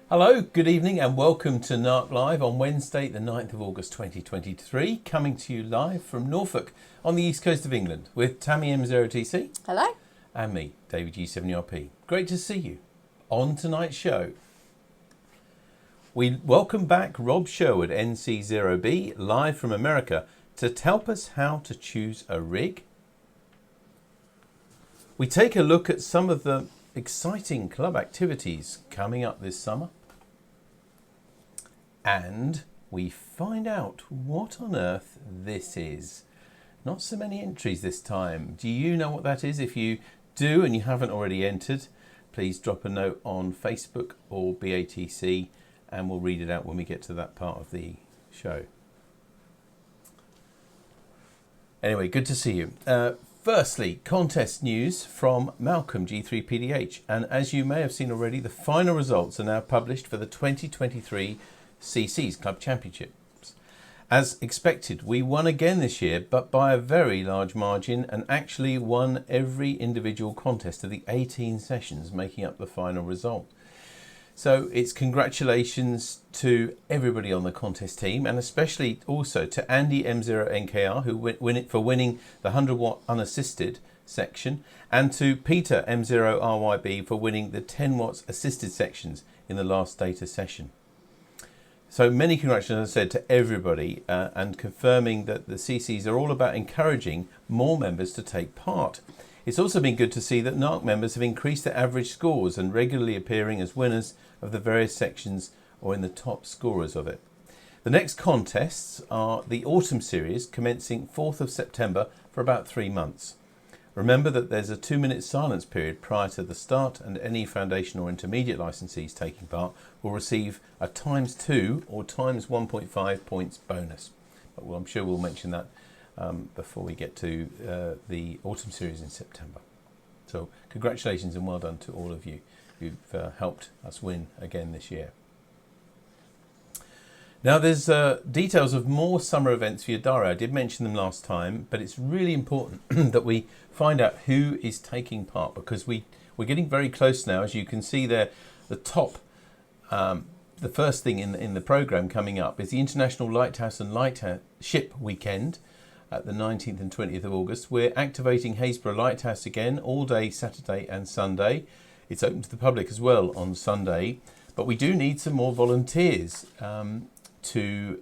Hello, good evening and welcome to NARC Live on Wednesday the 9th of August 2023, coming to you live from Norfolk on the east coast of England with Tammy M0TC. Hello. And me, David G7RP. Great to see you. On tonight's show, we welcome back Rob Sherwood NC0B live from America to help us how to choose a rig. We take a look at some of the exciting club activities coming up this summer. And we find out what on earth this is. Not so many entries this time. Do you know what that is? If you do and you haven't already entered, please drop a note on Facebook or BATC and we'll read it out when we get to that part of the show. Anyway, good to see you. Firstly, contest news from Malcolm G3PDH. And as you may have seen already, the final results are now published for the 2023 CC's Club Championships. As expected, we won again this year, but by a very large margin, and actually won every individual contest of the 18 sessions making up the final result. So it's congratulations to everybody on the contest team, and especially also to Andy M0NKR who win it for winning the 100 watt unassisted section, and to Peter M0RYB for winning the 10 watts assisted sections in the last data session. So many congratulations, as I said, to everybody, and confirming that the CCs are all about encouraging more members to take part. It's also been good to see that NARC members have increased their average scores and regularly appearing as winners of the various sections or in the top scorers of it. The next contests are the Autumn Series, commencing 4th of September for about 3 months. Remember that there's a 2-minute silence period prior to the start, and any foundation or intermediate licensees taking part will receive a ×2 or ×1.5 points bonus. But I'm sure we'll mention that before we get to the Autumn Series in September. So congratulations and well done to all of you who've helped us win again this year. Now there's details of more summer events for your diary. I did mention them last time, but it's really important that we find out who is taking part, because we're getting very close now. As you can see there, the top, the first thing in the programme coming up is the International Lighthouse and Ship Weekend at the 19th and 20th of August. We're activating Haysborough Lighthouse again all day Saturday and Sunday. It's open to the public as well on Sunday, but we do need some more volunteers to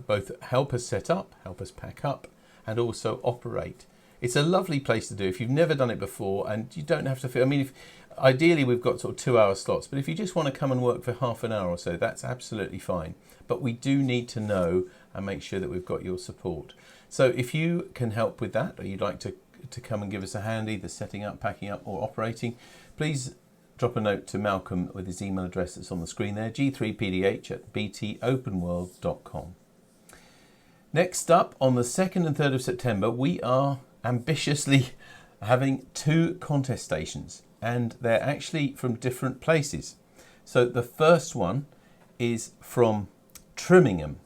both help us set up, help us pack up, and also operate. It's a lovely place to do if you've never done it before, and you don't have to feel, I mean, ideally we've got sort of 2-hour slots, but if you just want to come and work for half an hour or so, that's absolutely fine. But we do need to know and make sure that we've got your support. So if you can help with that, or you'd like to come and give us a hand, either setting up, packing up or operating, please drop a note to Malcolm with his email address that's on the screen there, g3pdh@btopenworld.com. Next up, on the 2nd and 3rd of September, we are ambitiously having 2 contest stations, and they're actually from different places. So the first one is from Trimmingham.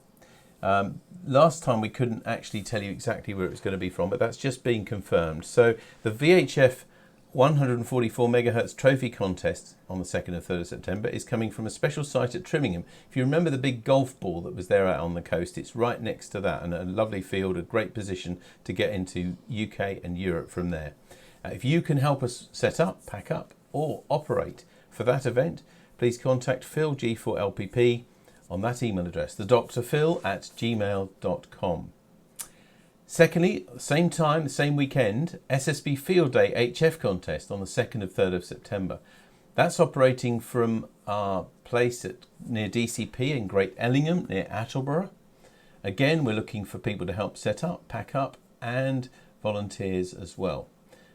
Last time we couldn't actually tell you exactly where it was going to be from, but that's just been confirmed. So the VHF 144 megahertz trophy contest on the 2nd and 3rd of September is coming from a special site at Trimmingham. If you remember the big golf ball that was there out on the coast, it's right next to that, and a lovely field, a great position to get into UK and Europe from there. If you can help us set up, pack up or operate for that event, please contact Phil G4LPP on that email address, thedrphil@gmail.com. Secondly, same time, the same weekend, SSB Field Day HF contest on the 2nd and 3rd of September. That's operating from our place near DCP in Great Ellingham, near Attleborough. Again, we're looking for people to help set up, pack up, and volunteers as well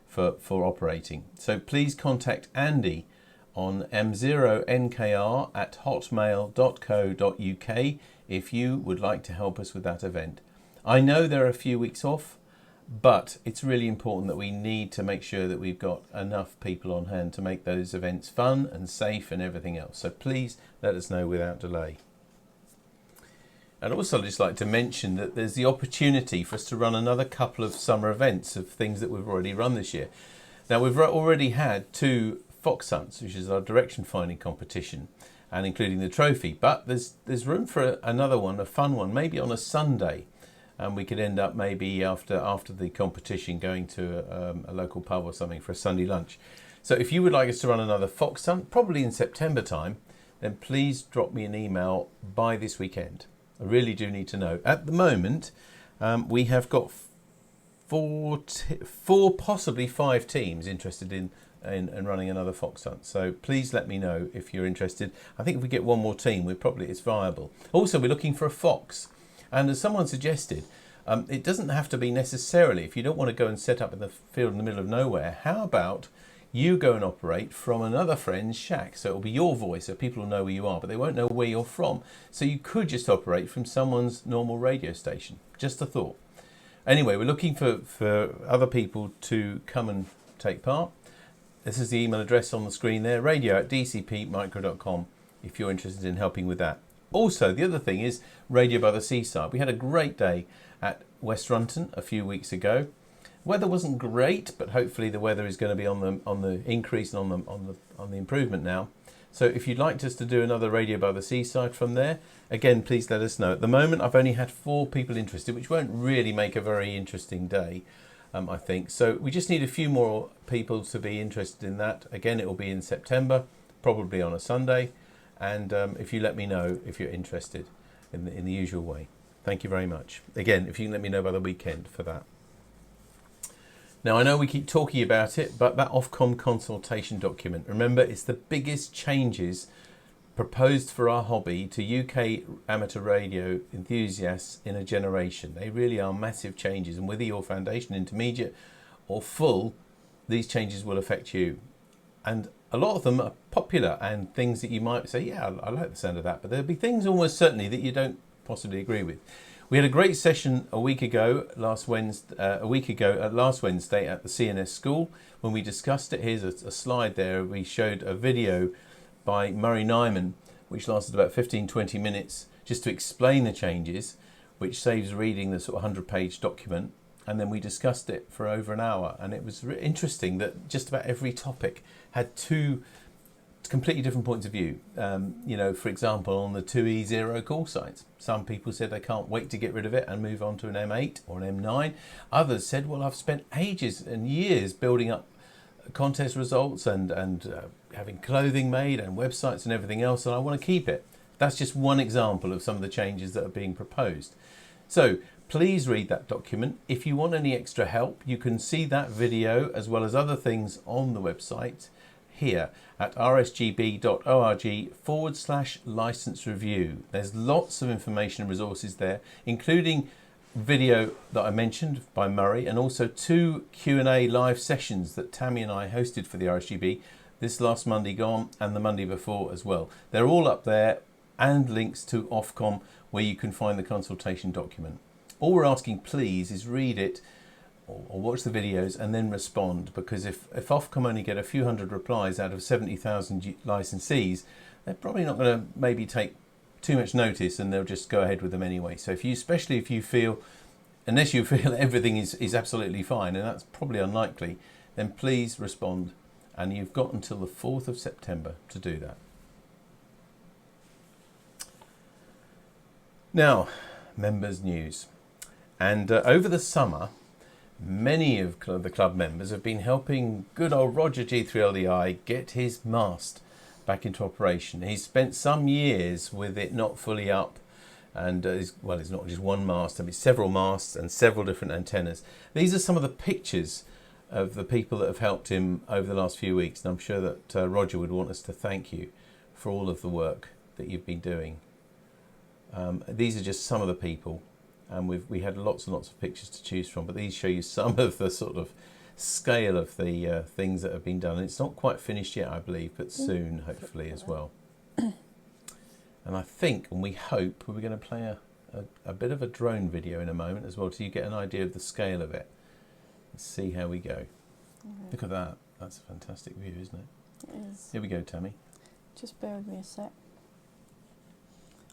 for operating. So please contact Andy on m0nkr@hotmail.co.uk if you would like to help us with that event. I know there are a few weeks off, but it's really important that we need to make sure that we've got enough people on hand to make those events fun and safe and everything else. So please let us know without delay. And also I'd just like to mention that there's the opportunity for us to run another couple of summer events of things that we've already run this year. Now we've already had 2 fox hunts, which is our direction finding competition. and including the trophy. But there's room for another one, a fun one, maybe on a Sunday. And we could end up maybe after the competition going to a local pub or something for a Sunday lunch. So if you would like us to run another Fox Hunt, probably in September time, then please drop me an email by this weekend. I really do need to know. At the moment, we have got four, possibly 5 teams interested in running another Fox Hunt. So please let me know if you're interested. I think if we get one more team, it's viable. Also, we're looking for a fox. And as someone suggested, it doesn't have to be necessarily, if you don't want to go and set up in the field in the middle of nowhere, how about you go and operate from another friend's shack? So it'll be your voice, so people will know where you are, but they won't know where you're from. So you could just operate from someone's normal radio station. Just a thought. Anyway, we're looking for other people to come and take part. This is the email address on the screen there, radio@dcpmicro.com, if you're interested in helping with that. Also, the other thing is Radio by the Seaside. We had a great day at West Runton a few weeks ago. Weather wasn't great, but hopefully the weather is going to be on the increase and on the improvement now. So if you'd like us to do another Radio by the Seaside from there, again, please let us know. At the moment, I've only had 4 people interested, which won't really make a very interesting day, I think. So we just need a few more people to be interested in that. Again, it will be in September, probably on a Sunday. And if you let me know if you're interested in the usual way. Thank you very much. Again, if you can let me know by the weekend for that. Now, I know we keep talking about it, but that Ofcom consultation document, remember, it's the biggest changes proposed for our hobby to UK amateur radio enthusiasts in a generation. They really are massive changes, and whether you're foundation, intermediate or full, these changes will affect you. And a lot of them are popular and things that you might say, yeah, I like the sound of that, but there'll be things almost certainly that you don't possibly agree with. We had a great session last Wednesday at the CNS school when we discussed it. Here's a slide there. We showed a video by Murray Nyman, which lasted about 15-20 minutes, just to explain the changes, which saves reading the sort of 100-page document. And then we discussed it for over an hour, and it was interesting that just about every topic had 2 completely different points of view. For example, on the 2E0 call signs, some people said they can't wait to get rid of it and move on to an M8 or an M9. Others said, well, I've spent ages and years building up contest results and having clothing made and websites and everything else, and I want to keep it. That's just one example of some of the changes that are being proposed. So please read that document. If you want any extra help, you can see that video as well as other things on the website here at rsgb.org/license review. There's lots of information and resources there, including video that I mentioned by Murray, and also 2 Q&A live sessions that Tammy and I hosted for the RSGB this last Monday gone and the Monday before as well. They're all up there, and links to Ofcom where you can find the consultation document. All we're asking, please, is read it or watch the videos and then respond, because if Ofcom only get a few hundred replies out of 70,000 licensees, they're probably not going to maybe take too much notice, and they'll just go ahead with them anyway. So especially if you feel, unless you feel everything is absolutely fine, and that's probably unlikely, then please respond, and you've got until the 4th of September to do that. Now, members news. And over the summer, many of the club members have been helping good old Roger G3LDI get his mast back into operation. He's spent some years with it not fully up, and it's not just one mast, it's several masts and several different antennas. These are some of the pictures of the people that have helped him over the last few weeks, and I'm sure that Roger would want us to thank you for all of the work that you've been doing. These are just some of the people, and we had lots and lots of pictures to choose from, but these show you some of the sort of scale of the things that have been done. It's not quite finished yet, I believe, but soon, hopefully, as well. And I think, and we hope, we're going to play a bit of a drone video in a moment as well, so you get an idea of the scale of it. Let's see how we go. Look at that. That's a fantastic view, isn't it? It is. Here we go, Tammy. Just bear with me a sec.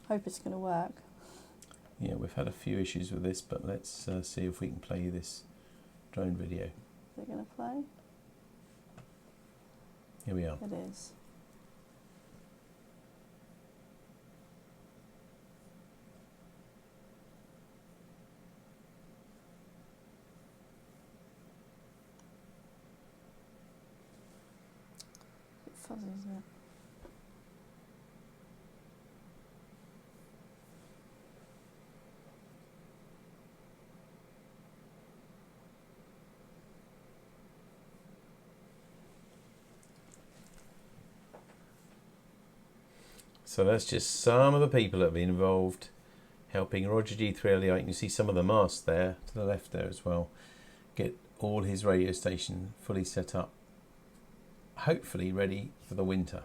Hope it's going to work. Yeah, we've had a few issues with this, but let's see if we can play you this drone video. Is it going to play? Here we are. It is. fuzzy, isn't it? So that's just some of the people that have been involved helping Roger G3LE. You can see some of the masts there to the left there as well. Get all his radio station fully set up, hopefully ready for the winter.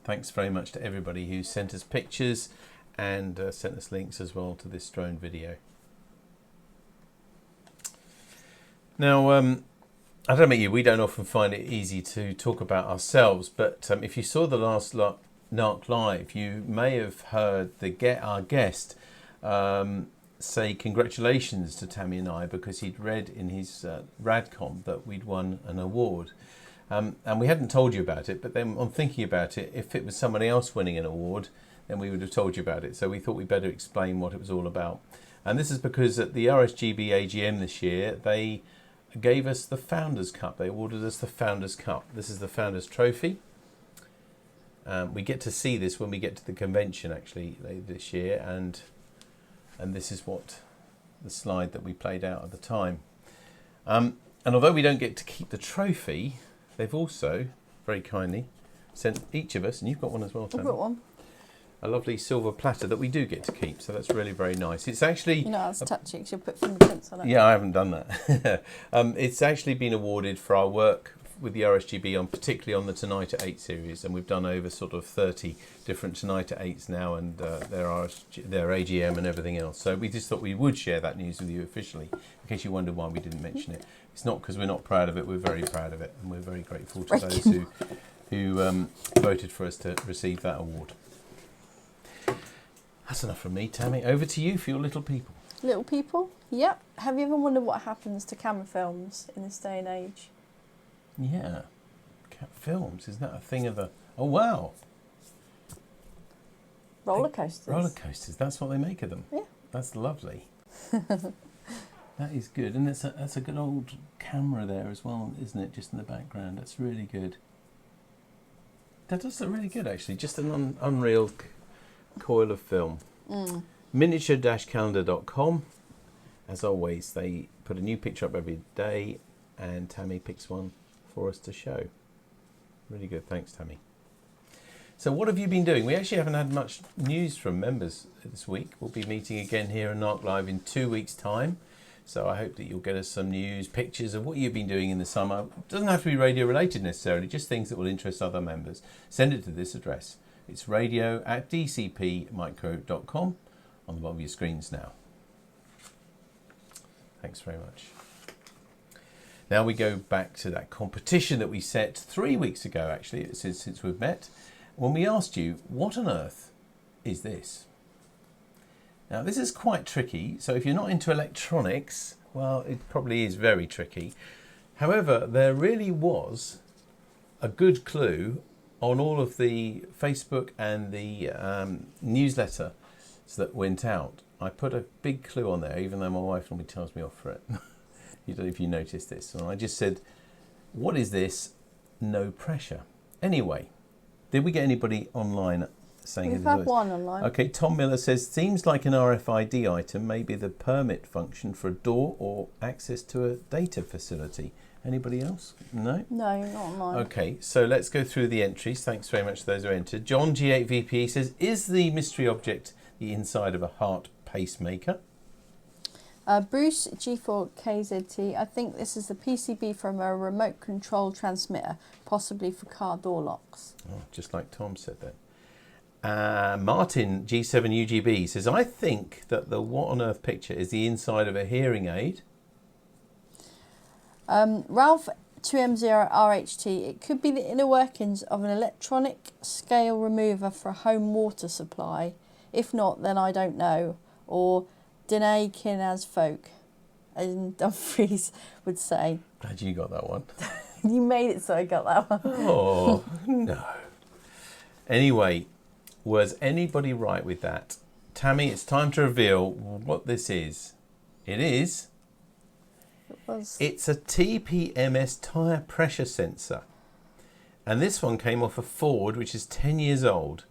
Thanks very much to everybody who sent us pictures and sent us links as well to this drone video. Now, I don't know about you, we don't often find it easy to talk about ourselves, but if you saw the last NARC Live, you may have heard our guest say congratulations to Tammy and I, because he'd read in his Radcom that we'd won an award. And we hadn't told you about it, but then on thinking about it, if it was somebody else winning an award, then we would have told you about it. So we thought we'd better explain what it was all about. And this is because at the RSGB AGM this year, they gave us the Founders Cup. They awarded us the Founders Cup. This is the Founders Trophy. We get to see this when we get to the convention actually this year, and this is what the slide that we played out at the time. And although we don't get to keep the trophy, they've also very kindly sent each of us, and you've got one as well, Tammy. I've got one. A lovely silver platter that we do get to keep, so that's really very nice. It's actually... You know, it's touchy because you'll put fingerprints on it. Yeah, I haven't done that. It's actually been awarded for our work with the RSGB, particularly on the Tonight at 8 series, and we've done over sort of 30 different Tonight at 8s now, and their AGM and everything else. So we just thought we would share that news with you officially, in case you wonder why we didn't mention it. It's not because we're not proud of it, we're very proud of it, and we're very grateful to those who voted for us to receive that award. That's enough from me, Tammy. Over to you for your little people. Little people? Yep. Have you ever wondered what happens to camera films in this day and age? Yeah. Cat films, is that a thing of the... Oh, wow. Roller coasters. Roller coasters, that's what they make of them. Yeah. That's lovely. That is good. And that's a good old camera there as well, isn't it? Just in the background. That's really good. That does look really good, actually. Just an unreal coil of film. Miniature-calendar.com. As always, they put a new picture up every day, and Tammy picks one for us to show. Really good. Thanks, Tammy. So what have you been doing? We actually haven't had much news from members this week. We'll be meeting again here in NARC Live in 2 weeks' time. So I hope that you'll get us some news, pictures of what you've been doing in the summer. It doesn't have to be radio related necessarily, just things that will interest other members. Send it to this address. It's radio@dcpmicro.com on the bottom of your screens now. Thanks very much. Now we go back to that competition that we set 3 weeks ago, actually, since we've met, when we asked you, what on earth is this? Now this is quite tricky, so if you're not into electronics, well, it probably is very tricky. However, there really was a good clue on all of the Facebook and the newsletter that went out. I put a big clue on there, even though my wife normally tells me off for it. You don't know if you noticed this. And I just said, what is this? No pressure. Anyway, did we get anybody online saying We've had one online. Okay, Tom Miller says, seems like an RFID item, maybe the permit function for a door or access to a data facility. Anybody else? No? No, not online. Okay, so let's go through the entries. Thanks very much to those who entered. John G8VP says, is the mystery object the inside of a heart pacemaker? Bruce G4KZT, I think this is the PCB from a remote control transmitter, possibly for car door locks. Oh, just like Tom said then. Martin G7UGB says, I think that the what on earth picture is the inside of a hearing aid. Ralph 2M0RHT, it could be the inner workings of an electronic scale remover for a home water supply. If not, then I don't know. Or Dene Kinaz folk, as Dumfries would say. Glad you got that one. You made it so I got that one. Oh, no. Anyway, was anybody right with that? Tammy, it's time to reveal what this is. It is... It's a TPMS tyre pressure sensor. And this one came off a Ford, which is 10 years old.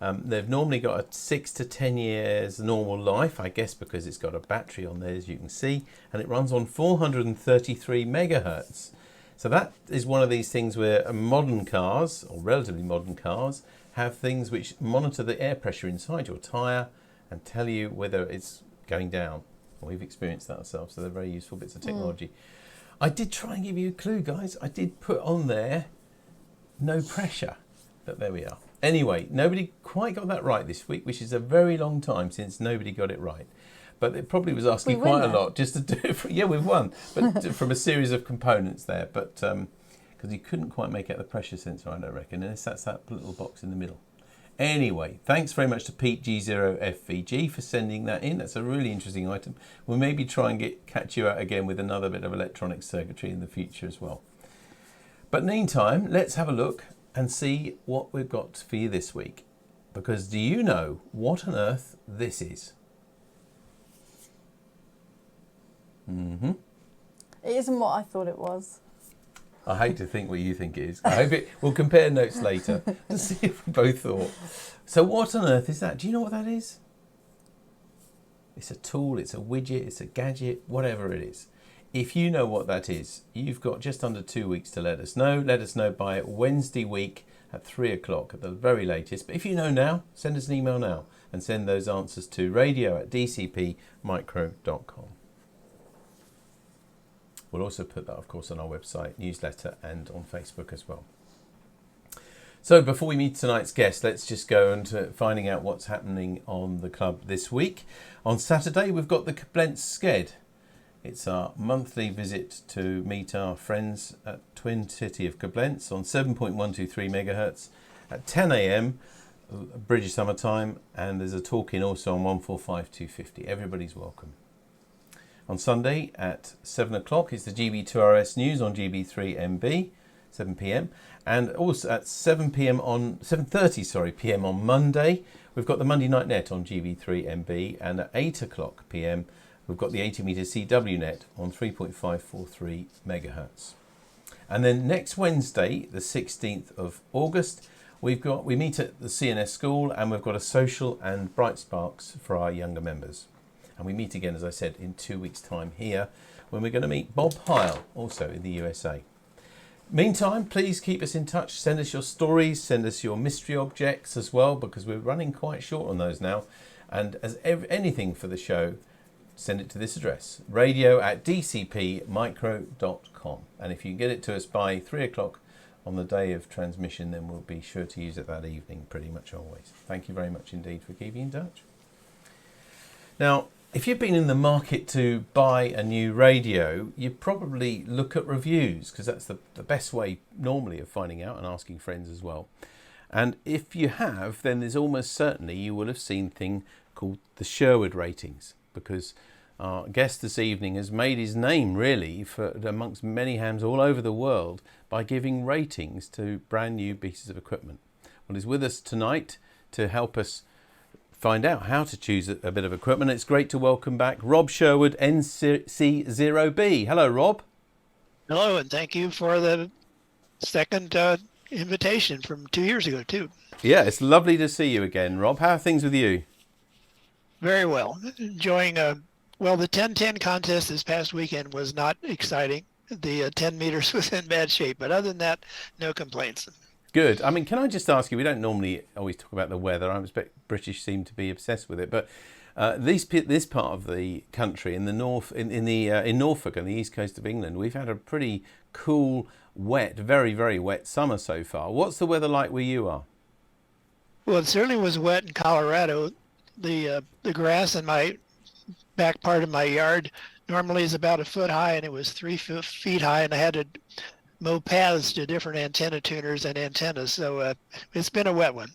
They've normally got a 6 to 10 years normal life, I guess because it's got a battery on there, as you can see, and it runs on 433 megahertz. So that is one of these things where modern cars, or relatively modern cars, have things which monitor the air pressure inside your tyre and tell you whether it's going down. We've experienced that ourselves, so they're very useful bits of technology. I did try and give you a clue, guys. I did put on there no pressure, but there we are. Anyway, nobody quite got that right this week, which is a very long time since nobody got it right. But it probably was asking quite a lot just to do it. Yeah, we've won, but from a series of components there. But because you couldn't quite make out the pressure sensor, I don't reckon, unless that's that little box in the middle. Anyway, thanks very much to Pete G0FVG for sending that in. That's a really interesting item. We'll maybe try and catch you out again with another bit of electronic circuitry in the future as well. But meantime, let's have a look and see what we've got for you this week. Because do you know what on earth this is? It isn't what I thought it was. I hate to think what you think it is. I hope we'll compare notes later to see if we both thought. So what on earth is that? Do you know what that is? It's a tool, it's a widget, it's a gadget, whatever it is. If you know what that is, you've got just under 2 weeks to let us know. Let us know by Wednesday week at 3 o'clock at the very latest. But if you know now, send us an email now and send those answers to radio@dcpmicro.com. We'll also put that, of course, on our website, newsletter, and on Facebook as well. So before we meet tonight's guest, let's just go into finding out what's happening on the club this week. On Saturday, we've got the Koblenz Sked. It's our monthly visit to meet our friends at Twin City of Koblenz on 7.123 megahertz at 10 a.m. British Summer Time, and there's a talk-in also on 145-250. Everybody's welcome. On Sunday at 7 o'clock is the GB2RS News on GB3MB, 7 p.m. And also at 7:30 p.m. on Monday, we've got the Monday Night Net on GB3MB, and at 8 o'clock p.m. we've got the 80 meter CW net on 3.543 megahertz. And then next Wednesday, the 16th of August, we meet at the CNS school, and we've got a social and Bright Sparks for our younger members. And we meet again, as I said, in 2 weeks' time here, when we're going to meet Bob Heil, also in the USA. Meantime, please keep us in touch. Send us your stories, send us your mystery objects as well, because we're running quite short on those now. And as anything for the show, send it to this address, radio@dcpmicro.com. And if you get it to us by 3 o'clock on the day of transmission, then we'll be sure to use it that evening, pretty much always. Thank you very much indeed for keeping in touch. Now, if you've been in the market to buy a new radio, you probably look at reviews, because that's the best way normally of finding out, and asking friends as well. And if you have, then there's almost certainly you will have seen a thing called the Sherwood ratings, because our guest this evening has made his name really amongst many hams all over the world by giving ratings to brand new pieces of equipment. Well, he's with us tonight to help us find out how to choose a bit of equipment. It's great to welcome back Rob Sherwood NC0B. Hello, Rob. Hello, and thank you for the second invitation from 2 years ago, too. Yeah, it's lovely to see you again, Rob. How are things with you? Very well. Enjoying, the 10-10 contest this past weekend was not exciting. The 10 meters was in bad shape, but other than that, no complaints. Good. I mean, can I just ask you, we don't normally always talk about the weather. I expect British seem to be obsessed with it, but this part of the country in the north, in Norfolk and the east coast of England, we've had a pretty cool, wet, very, very wet summer so far. What's the weather like where you are? Well, it certainly was wet in Colorado. The grass in my back part of my yard normally is about a foot high, and it was 3 feet high, and I had to mow paths to different antenna tuners and antennas, so it's been a wet one.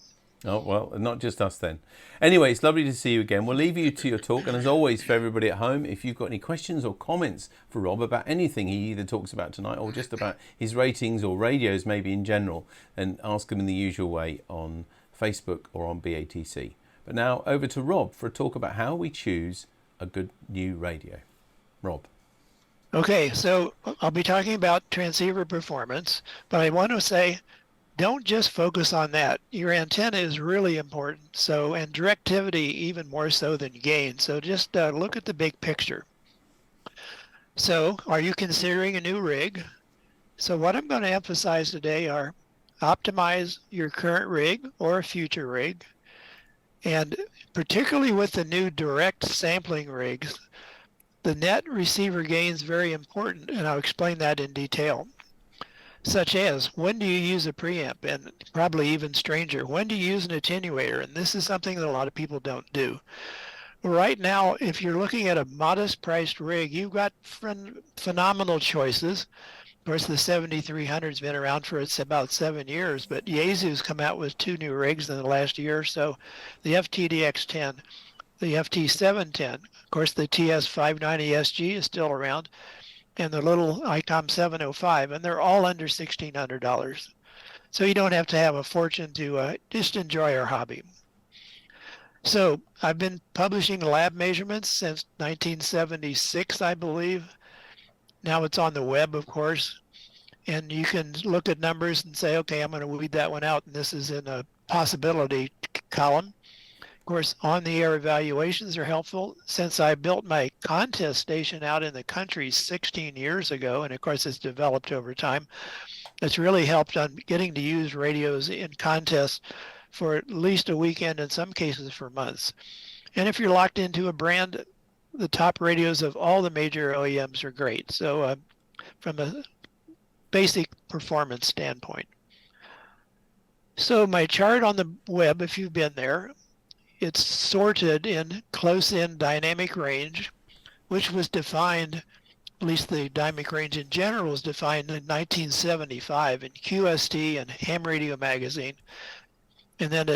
Oh, well, not just us then. Anyway, it's lovely to see you again. We'll leave you to your talk, and as always, for everybody at home, if you've got any questions or comments for Rob about anything he either talks about tonight or just about his ratings or radios maybe in general, then ask them in the usual way on Facebook or on BATC. But now over to Rob for a talk about how we choose a good new radio. Rob. Okay, so I'll be talking about transceiver performance, but I want to say don't just focus on that. Your antenna is really important. So, and directivity even more so than gain. So just look at the big picture. So are you considering a new rig? So what I'm going to emphasize today are optimize your current rig or a future rig. And particularly with the new direct sampling rigs, the net receiver gain is very important, and I'll explain that in detail. Such as, when do you use a preamp? And probably even stranger, when do you use an attenuator? And this is something that a lot of people don't do. Right now, if you're looking at a modest priced rig, you've got phenomenal choices. Of course, the 7300's been around for about 7 years, but Yaesu's come out with 2 new rigs in the last year or so. The FTDX10, the FT710, of course, the TS590SG is still around, and the little ICOM 705, and they're all under $1,600. So you don't have to have a fortune to just enjoy our hobby. So I've been publishing lab measurements since 1976, I believe. Now it's on the web, of course, and you can look at numbers and say, okay, I'm going to weed that one out, and this is in a possibility column. Of course, on-the-air evaluations are helpful. Since I built my contest station out in the country 16 years ago, and of course it's developed over time, it's really helped on getting to use radios in contests for at least a weekend, in some cases for months. And if you're locked into a brand, the top radios of all the major OEMs are great. So from a basic performance standpoint. So my chart on the web, if you've been there, it's sorted in close-in dynamic range, which was defined, at least the dynamic range in general was defined in 1975 in QST and Ham Radio Magazine. And then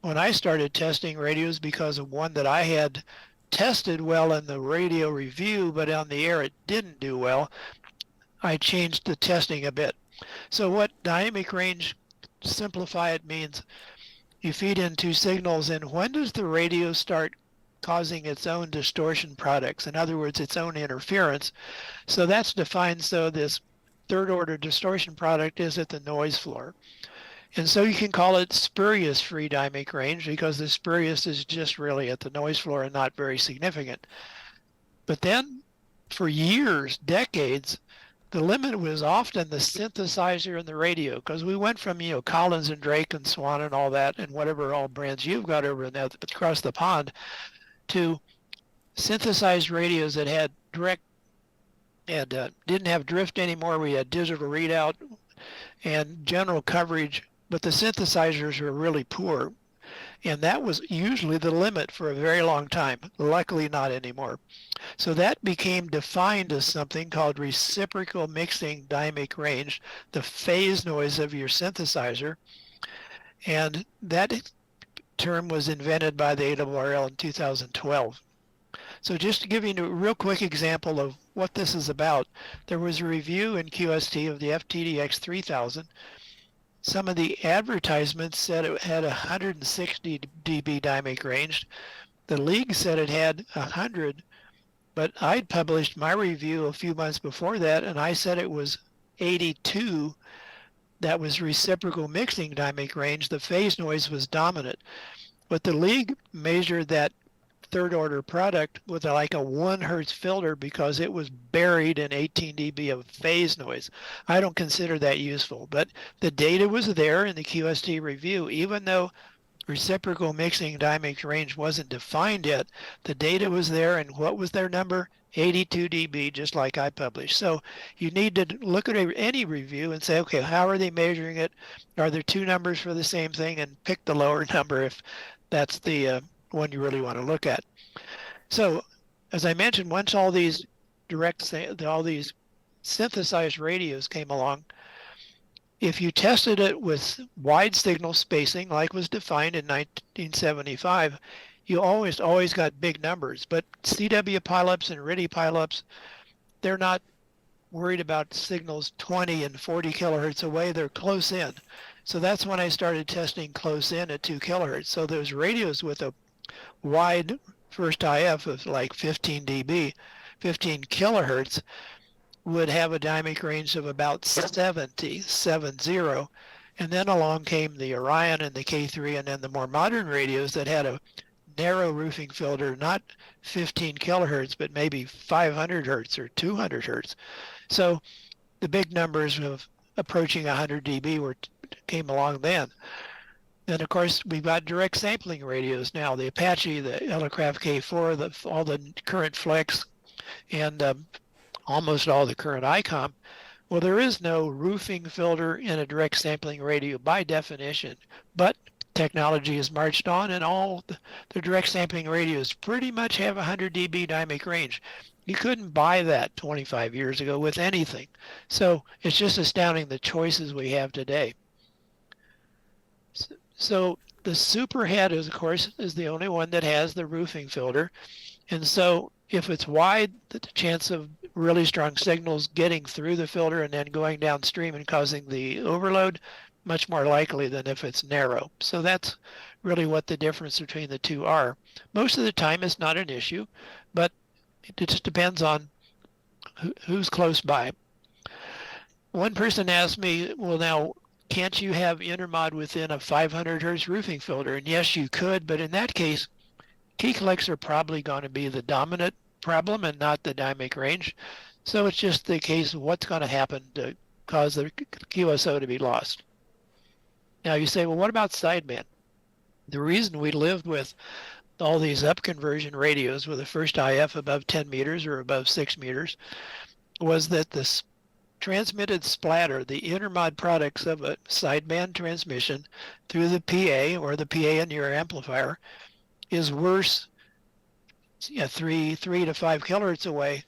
when I started testing radios, because of one that I had tested well in the radio review, but on the air it didn't do well, I changed the testing a bit. So what dynamic range, to simplify it, means you feed in 2 signals, and when does the radio start causing its own distortion products? In other words, its own interference. So that's defined so this third order distortion product is at the noise floor. And so you can call it spurious free dynamic range, because the spurious is just really at the noise floor and not very significant. But then for years, decades, the limit was often the synthesizer and the radio, because we went from, Collins and Drake and Swan and all that, and whatever all brands you've got over there across the pond, to synthesized radios that had direct and didn't have drift anymore. We had digital readout and general coverage, but the synthesizers were really poor. And that was usually the limit for a very long time. Luckily not anymore. So that became defined as something called reciprocal mixing dynamic range, the phase noise of your synthesizer. And that term was invented by the ARRL in 2012. So just to give you a real quick example of what this is about, there was a review in QST of the FTDX 3000. Some of the advertisements said it had 160 dB dynamic range. The league said it had 100, but I'd published my review a few months before that, and I said it was 82. That was reciprocal mixing dynamic range. The phase noise was dominant. But the league measured that third order product with like a 1 hertz filter because it was buried in 18 dB of phase noise. I don't consider that useful, but the data was there in the QST review. Even though reciprocal mixing dynamic range wasn't defined yet, the data was there, and what was their number? 82 dB, just like I published. So you need to look at any review and say, okay, how are they measuring it? Are there 2 numbers for the same thing? And pick the lower number if that's the one you really want to look at. So as I mentioned, once all these synthesized radios came along, if you tested it with wide signal spacing, like was defined in 1975, you always got big numbers. But CW pileups and RTTY pileups, they're not worried about signals 20 and 40 kilohertz away. They're close in. So that's when I started testing close in at 2 kilohertz. So those radios with a wide first IF of like 15 dB, 15 kilohertz, would have a dynamic range of about 70, And then along came the Orion and the K3, and then the more modern radios that had a narrow roofing filter, not 15 kilohertz, but maybe 500 hertz or 200 hertz. So the big numbers of approaching 100 dB came along then. And of course, we've got direct sampling radios now, the Apache, the Elecraft K4, all the current Flex, and almost all the current ICOM. Well, there is no roofing filter in a direct sampling radio by definition, but technology has marched on, and all the direct sampling radios pretty much have 100 dB dynamic range. You couldn't buy that 25 years ago with anything. So it's just astounding the choices we have today. So the Superhead is, of course, is the only one that has the roofing filter. And so if it's wide, the chance of really strong signals getting through the filter and then going downstream and causing the overload, much more likely than if it's narrow. So that's really what the difference between the two are. Most of the time it's not an issue, but it just depends on who's close by. One person asked me, well, now, can't you have intermod within a 500 hertz roofing filter? And yes, you could, but in that case, key collects are probably going to be the dominant problem and not the dynamic range. So it's just the case of what's going to happen to cause the QSO to be lost. Now you say, well, what about sideband? The reason we lived with all these up conversion radios with the first IF above 10 meters or above 6 meters was that this transmitted splatter, the intermod products of a sideband transmission through the PA or the PA in your amplifier is worse 3 to 5 kilohertz away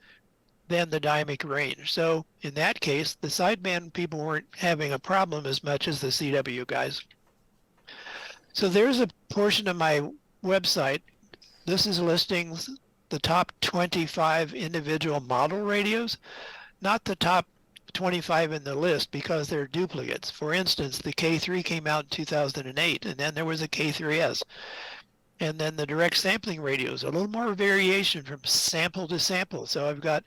than the dynamic range. So in that case, the sideband people weren't having a problem as much as the CW guys. So there's a portion of my website. This is listing the top 25 individual model radios, not the top 25 in the list because they're duplicates. For instance, the K3 came out in 2008, and then there was a K3S. And then the direct sampling radios, a little more variation from sample to sample. So I've got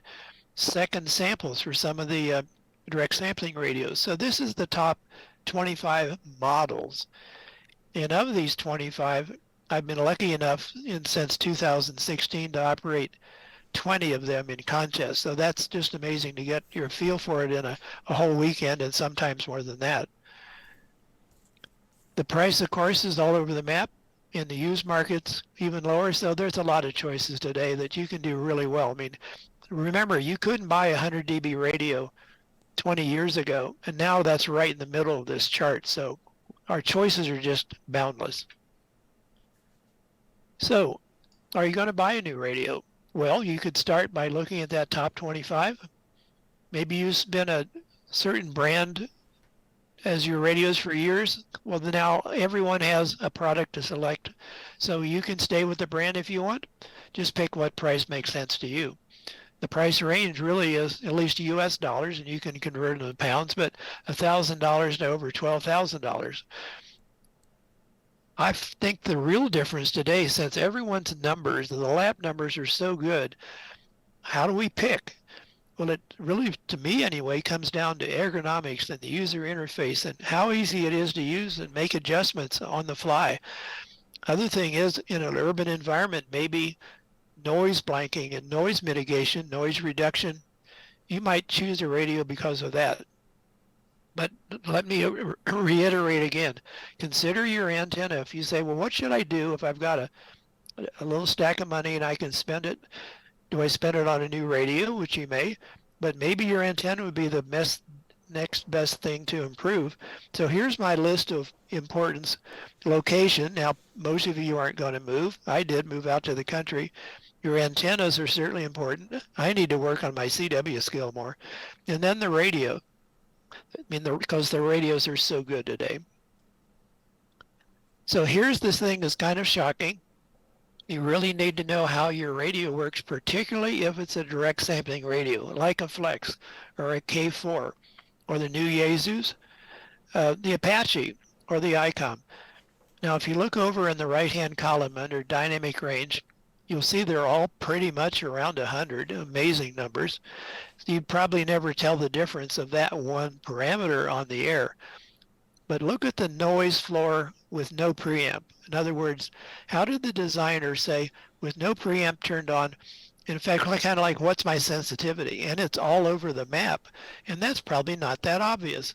second samples for some of the direct sampling radios. So this is the top 25 models. And of these 25, I've been lucky enough since 2016 to operate 20 of them in contests. So that's just amazing to get your feel for it in a whole weekend and sometimes more than that. The price, of course, is all over the map. In the used markets, even lower. So there's a lot of choices today that you can do really well. I mean, remember, you couldn't buy a 100 dB radio 20 years ago, and now that's right in the middle of this chart. So our choices are just boundless. So are you going to buy a new radio? Well, you could start by looking at that top 25. Maybe you've been a certain brand as your radios for years. Well, now everyone has a product to select. So you can stay with the brand if you want. Just pick what price makes sense to you. The price range really is at least US dollars, and you can convert it to pounds, but $1,000 to over $12,000. I think the real difference today, since everyone's numbers, the lab numbers are so good, how do we pick? Well, it really, to me anyway, comes down to ergonomics and the user interface and how easy it is to use and make adjustments on the fly. Other thing is, in an urban environment, maybe noise blanking and noise mitigation, noise reduction, you might choose a radio because of that. But let me reiterate again, consider your antenna. If you say, well, what should I do if I've got a little stack of money and I can spend it? Do I spend it on a new radio, which you may, but maybe your antenna would be the next best thing to improve. So here's my list of importance. Location. Now, most of you aren't going to move. I did move out to the country. Your antennas are certainly important. I need to work on my CW skill more. And then the radio. I mean, because the radios are so good today. So here's this thing that's kind of shocking. You really need to know how your radio works, particularly if it's a direct sampling radio, like a Flex or a K4 or the new Yaesus, the Apache or the ICOM. Now, if you look over in the right-hand column under dynamic range, you'll see they're all pretty much around 100, amazing numbers. You'd probably never tell the difference of that one parameter on the air. But look at the noise floor with no preamp. In other words, how did the designer say, with no preamp turned on, in fact, kind of like, what's my sensitivity? And it's all over the map. And that's probably not that obvious.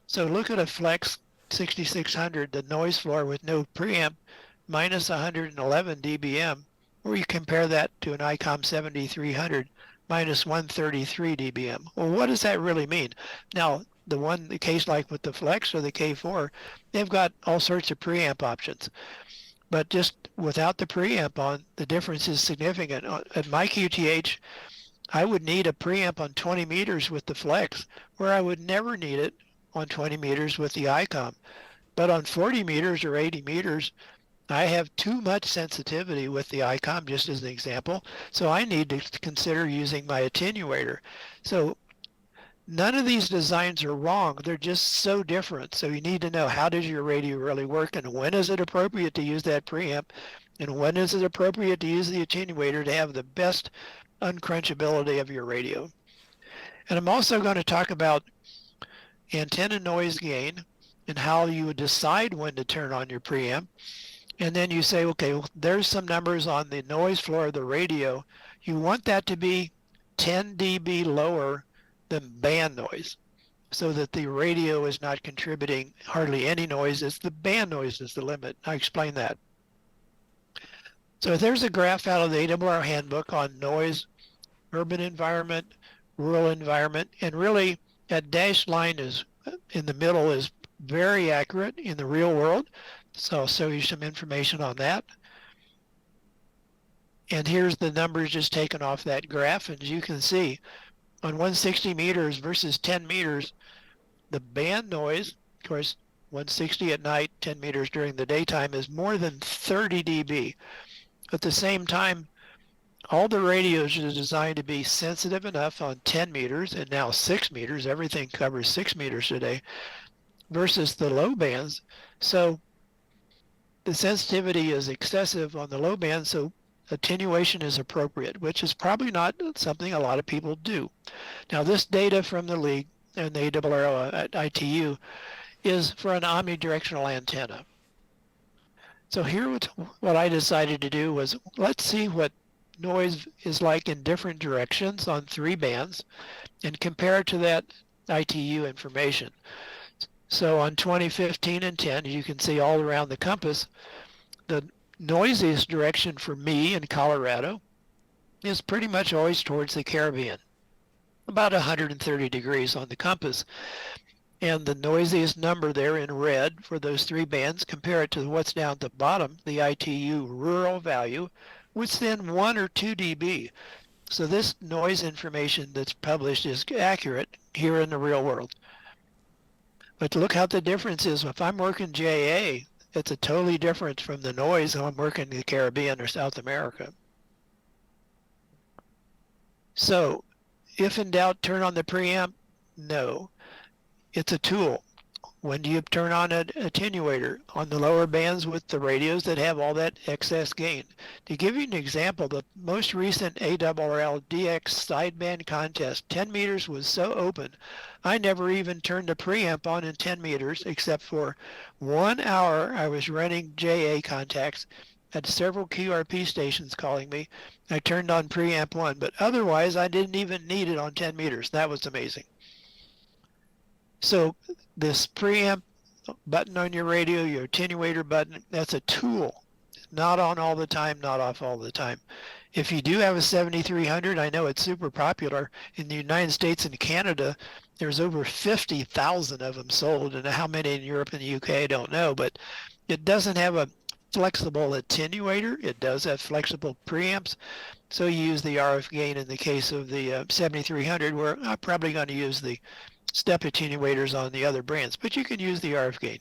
So look at a Flex 6600, the noise floor with no preamp, minus 111 dBm, or you compare that to an ICOM 7300, minus 133 dBm. Well, what does that really mean? Now, the case like with the Flex or the K4, they've got all sorts of preamp options. But just without the preamp on, the difference is significant. At my QTH, I would need a preamp on 20 meters with the Flex, where I would never need it on 20 meters with the ICOM. But on 40 meters or 80 meters, I have too much sensitivity with the ICOM, just as an example, so I need to consider using my attenuator. So none of these designs are wrong. They're just so different. So you need to know, how does your radio really work, and when is it appropriate to use that preamp, and when is it appropriate to use the attenuator to have the best uncrunchability of your radio. And I'm also going to talk about antenna noise gain and how you would decide when to turn on your preamp. And then you say, okay, well, there's some numbers on the noise floor of the radio. You want that to be 10 dB lower than band noise, so that the radio is not contributing hardly any noise. It's the band noise is the limit. I explain that. So there's a graph out of the ARRL handbook on noise, urban environment, rural environment, and really that dashed line is in the middle is very accurate in the real world. So I'll show you some information on that. And here's the numbers just taken off that graph. And as you can see, on 160 meters versus 10 meters, the band noise, of course, 160 at night, 10 meters during the daytime, is more than 30 dB. At the same time, all the radios are designed to be sensitive enough on 10 meters and now 6 meters. Everything covers 6 meters today versus the low bands. So the sensitivity is excessive on the low band, so attenuation is appropriate, which is probably not something a lot of people do. Now, this data from the league and the ARRL at ITU is for an omnidirectional antenna. So here what I decided to do was, let's see what noise is like in different directions on 3 bands and compare it to that ITU information. So on 20, 15, and 10, you can see all around the compass, the noisiest direction for me in Colorado is pretty much always towards the Caribbean, about 130 degrees on the compass. And the noisiest number there in red for those 3 bands, compare it to what's down at the bottom, the ITU rural value, which then 1 or 2 dB. So this noise information that's published is accurate here in the real world. But look how the difference is. If I'm working JA, it's a totally different from the noise when I'm working in the Caribbean or South America. So if in doubt, turn on the preamp? No. It's a tool. When do you turn on an attenuator? On the lower bands with the radios that have all that excess gain. To give you an example, the most recent ARRL DX sideband contest, 10 meters was so open, I never even turned the preamp on in 10 meters, except for 1 hour I was running JA contacts, had several QRP stations calling me. I turned on preamp 1, but otherwise I didn't even need it on 10 meters. That was amazing. So this preamp button on your radio, your attenuator button, that's a tool. Not on all the time, not off all the time. If you do have a 7300, I know it's super popular. In the United States and Canada, there's over 50,000 of them sold. And how many in Europe and the UK, I don't know. But it doesn't have a flexible attenuator. It does have flexible preamps. So you use the RF gain in the case of the 7300, where I'm probably going to use the step attenuators on the other brands, but you can use the RF gain.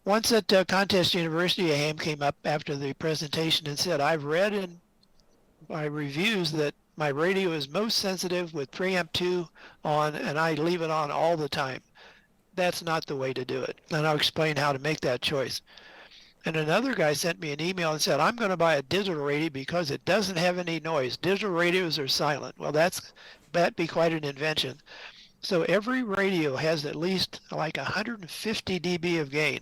Once at Contest University, a ham came up after the presentation and said, I've read in my reviews that my radio is most sensitive with preamp 2 on, and I leave it on all the time. That's not the way to do it, and I'll explain how to make that choice. And another guy sent me an email and said, I'm going to buy a digital radio because it doesn't have any noise. Digital radios are silent. Well, that'd be quite an invention. So every radio has at least like 150 dB of gain.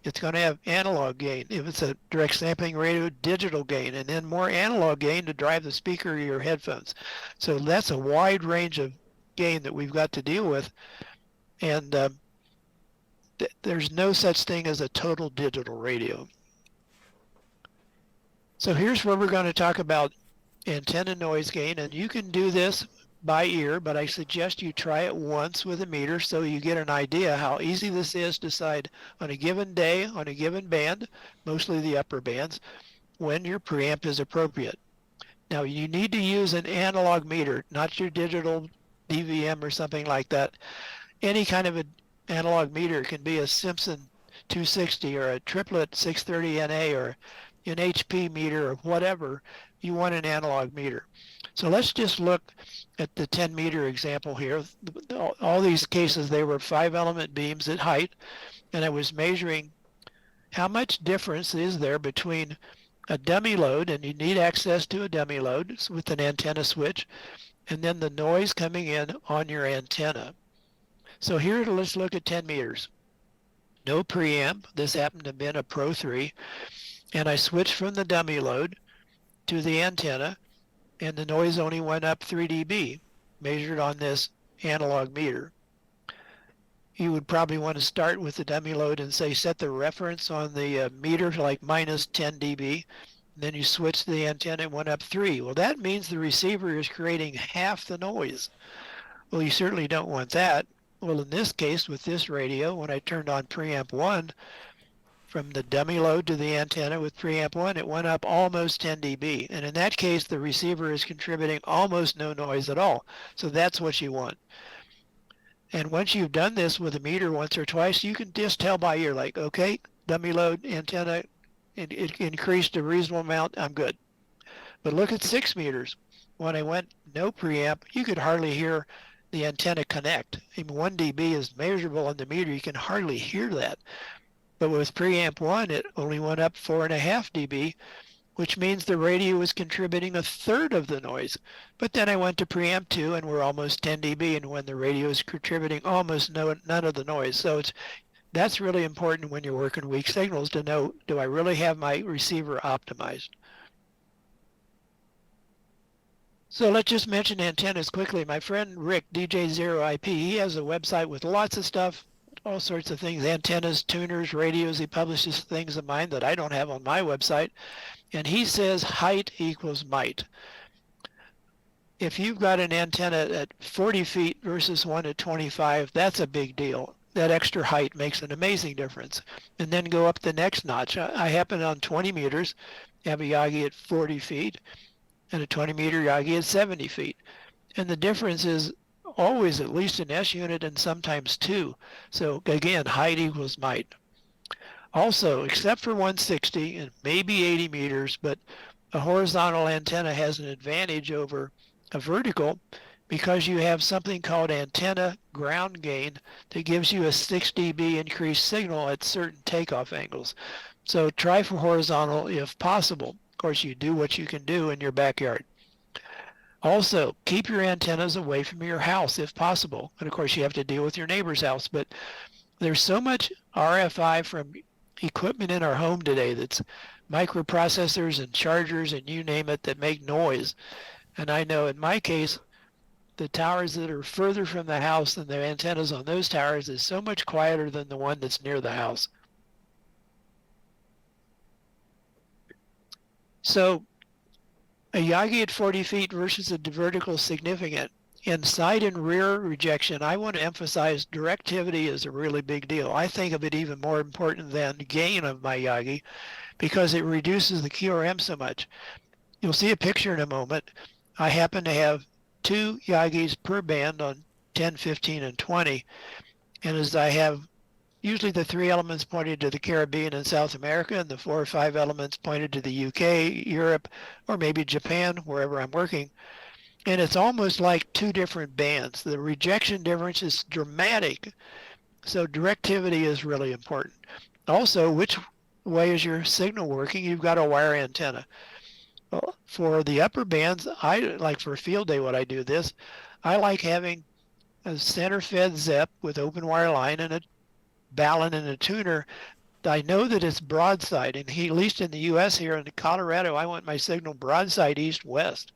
It's going to have analog gain. If it's a direct sampling radio, digital gain, and then more analog gain to drive the speaker or your headphones. So that's a wide range of gain that we've got to deal with. And there's no such thing as a total digital radio. So here's where we're going to talk about antenna noise gain, and you can do this by ear, but I suggest you try it once with a meter so you get an idea how easy this is to decide on a given day, on a given band, mostly the upper bands, when your preamp is appropriate. Now you need to use an analog meter, not your digital DVM or something like that. Any kind of an analog meter can be a Simpson 260 or a triplet 630 NA or an HP meter or whatever. You want an analog meter. So let's just look at the 10 meter example here. All these cases, they were 5-element beams at height, and I was measuring how much difference is there between a dummy load, and you need access to a dummy load with an antenna switch, and then the noise coming in on your antenna. So here, let's look at 10 meters. No preamp. This happened to have been a Pro 3. And I switched from the dummy load to the antenna, and the noise only went up 3 dB, measured on this analog meter. You would probably want to start with the dummy load and say set the reference on the meter to like minus 10 dB. Then you switch to the antenna, it went up 3. Well, that means the receiver is creating half the noise. Well, you certainly don't want that. Well, in this case, with this radio, when I turned on preamp 1, from the dummy load to the antenna with preamp 1, it went up almost 10 dB. And in that case, the receiver is contributing almost no noise at all. So that's what you want. And once you've done this with a meter once or twice, you can just tell by ear, like, okay, dummy load, antenna, it increased a reasonable amount, I'm good. But look at 6 meters. When I went no preamp, you could hardly hear the antenna connect. I mean, 1 dB is measurable on the meter. You can hardly hear that. But with preamp 1, it only went up 4.5 dB, which means the radio was contributing a third of the noise. But then I went to preamp 2, and we're almost 10 dB, and when the radio is contributing almost none of the noise. So that's really important when you're working weak signals to know, do I really have my receiver optimized? So let's just mention antennas quickly. My friend Rick, DJ0IP, he has a website with lots of stuff, all sorts of things, antennas, tuners, radios. He publishes things of mine that I don't have on my website. And he says height equals might. If you've got an antenna at 40 feet versus one at 25, that's a big deal. That extra height makes an amazing difference. And then go up the next notch. I happen on 20 meters, have a Yagi at 40 feet, and a 20 meter Yagi at 70 feet. And the difference is always at least an S unit and sometimes 2. So again, height equals might. Also, except for 160 and maybe 80 meters, but a horizontal antenna has an advantage over a vertical because you have something called antenna ground gain that gives you a 6 dB increased signal at certain takeoff angles. So try for horizontal if possible. Of course, you do what you can do in your backyard. Also, keep your antennas away from your house if possible. And of course, you have to deal with your neighbor's house. But there's so much RFI from equipment in our home today that's microprocessors and chargers and you name it that make noise. And I know in my case, the towers that are further from the house than the antennas on those towers is so much quieter than the one that's near the house. So a Yagi at 40 feet versus a vertical is significant. In side and rear rejection, I want to emphasize directivity is a really big deal. I think of it even more important than gain of my Yagi because it reduces the QRM so much. You'll see a picture in a moment. I happen to have 2 Yagis per band on 10, 15, and 20. And as I have usually the 3 elements pointed to the Caribbean and South America, and the 4 or 5 elements pointed to the UK, Europe, or maybe Japan, wherever I'm working. And it's almost like 2 different bands. The rejection difference is dramatic. So directivity is really important. Also, which way is your signal working? You've got a wire antenna. Well, for the upper bands, I like for field day when I do this, I like having a center fed ZEP with open wire line and a balun and a tuner, I know that it's broadside. And at least in the US here in Colorado, I want my signal broadside east-west.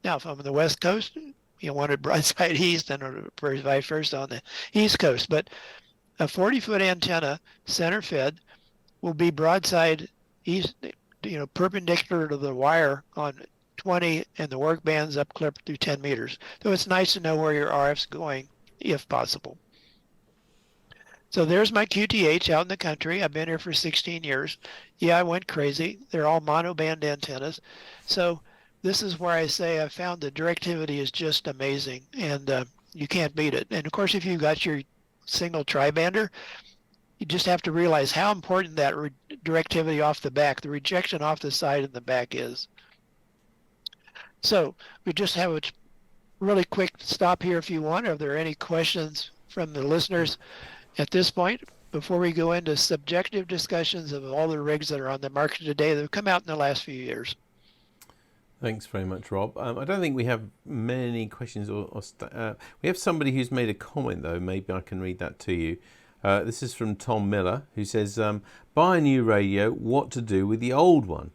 Now, if I'm on the West Coast, you want it broadside east and vice versa on the East Coast. But a 40-foot antenna, center fed, will be broadside east, perpendicular to the wire on 20, and the work band's up clear through 10 meters. So it's nice to know where your RF's going, if possible. So there's my QTH out in the country. I've been here for 16 years. Yeah, I went crazy. They're all monoband antennas. So this is where I say I found the directivity is just amazing, and you can't beat it. And of course, if you've got your single tri-bander, you just have to realize how important that directivity off the back, the rejection off the side and the back is. So we just have a really quick stop here if you want. Are there any questions from the listeners at this point before we go into subjective discussions of all the rigs that are on the market today that have come out in the last few years? Thanks very much, Rob. I don't think we have many questions. We have somebody who's made a comment, though. Maybe I can read that to you. This is from Tom Miller, who says, buy a new radio, what to do with the old one?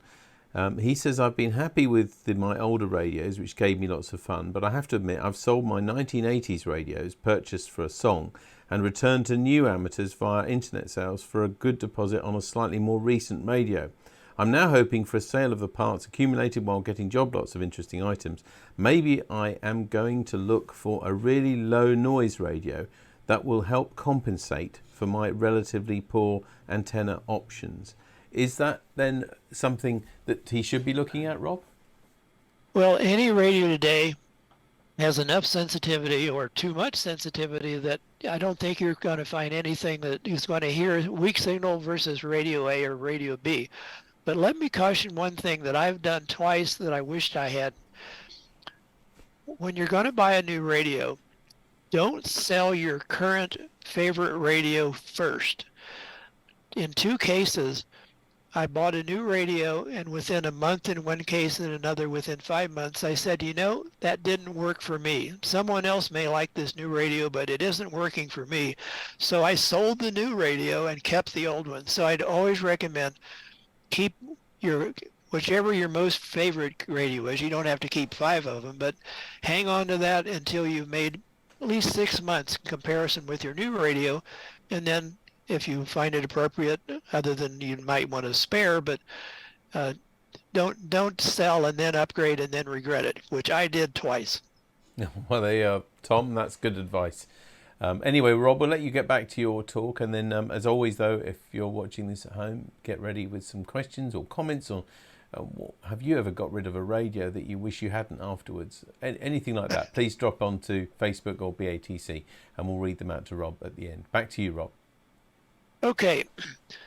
He says, I've been happy with my older radios, which gave me lots of fun, but I have to admit I've sold my 1980s radios purchased for a song and returned to new amateurs via internet sales for a good deposit on a slightly more recent radio. I'm now hoping for a sale of the parts accumulated while getting job lots of interesting items. Maybe I am going to look for a really low noise radio that will help compensate for my relatively poor antenna options. Is that then something that he should be looking at, Rob? Well, any radio today has enough sensitivity or too much sensitivity that I don't think you're going to find anything that is going to hear weak signal versus radio A or radio B. But let me caution one thing that I've done twice that I wished I had. When you're going to buy a new radio, don't sell your current favorite radio first. In 2 cases, I bought a new radio, and within a month in one case and another within 5 months, I said, that didn't work for me. Someone else may like this new radio, but it isn't working for me. So I sold the new radio and kept the old one. So I'd always recommend keep whichever your most favorite radio is. You don't have to keep 5 of them, but hang on to that until you've made at least 6 months comparison with your new radio, and then if you find it appropriate, other than you might want to spare, but don't sell and then upgrade and then regret it, which I did twice. Well, there you are, Tom. That's good advice. Anyway, Rob, we'll let you get back to your talk. And then, as always, though, if you're watching this at home, get ready with some questions or comments on have you ever got rid of a radio that you wish you hadn't afterwards? Anything like that, please drop onto Facebook or BATC and we'll read them out to Rob at the end. Back to you, Rob. Okay,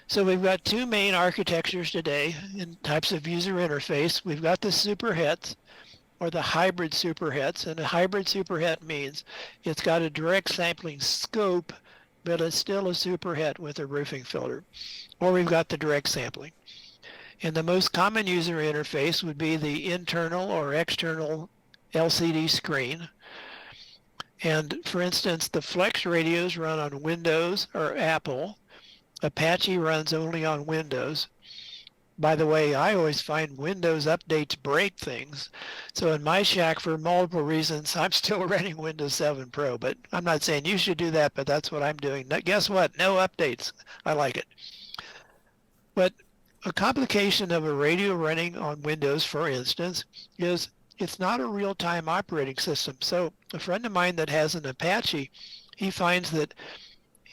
so we've got 2 main architectures today in types of user interface. We've got the superhets, or the hybrid superhets, and a hybrid superhet means it's got a direct sampling scope, but it's still a superhet with a roofing filter. Or we've got the direct sampling. And the most common user interface would be the internal or external LCD screen. And for instance, the Flex radios run on Windows or Apple. Apache runs only on Windows. By the way, I always find Windows updates break things. So in my shack, for multiple reasons, I'm still running Windows 7 Pro. But I'm not saying you should do that, but that's what I'm doing. Guess what? No updates. I like it. But a complication of a radio running on Windows, for instance, is it's not a real-time operating system. So a friend of mine that has an Apache, he finds that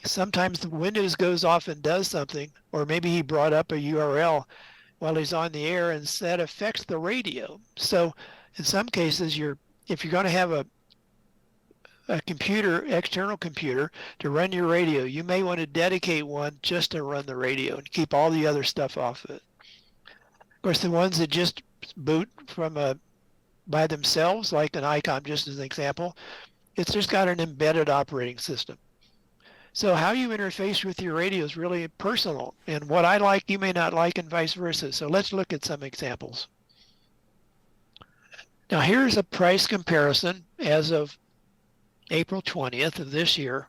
sometimes the Windows goes off and does something, or maybe he brought up a URL while he's on the air, and that affects the radio. So in some cases, if you're going to have a computer, external computer, to run your radio, you may want to dedicate one just to run the radio and keep all the other stuff off of it. Of course, the ones that just boot from by themselves, like an Icon, just as an example, it's just got an embedded operating system. So how you interface with your radio is really personal, and what I like, you may not like, and vice versa. So let's look at some examples. Now here's a price comparison as of April 20th of this year.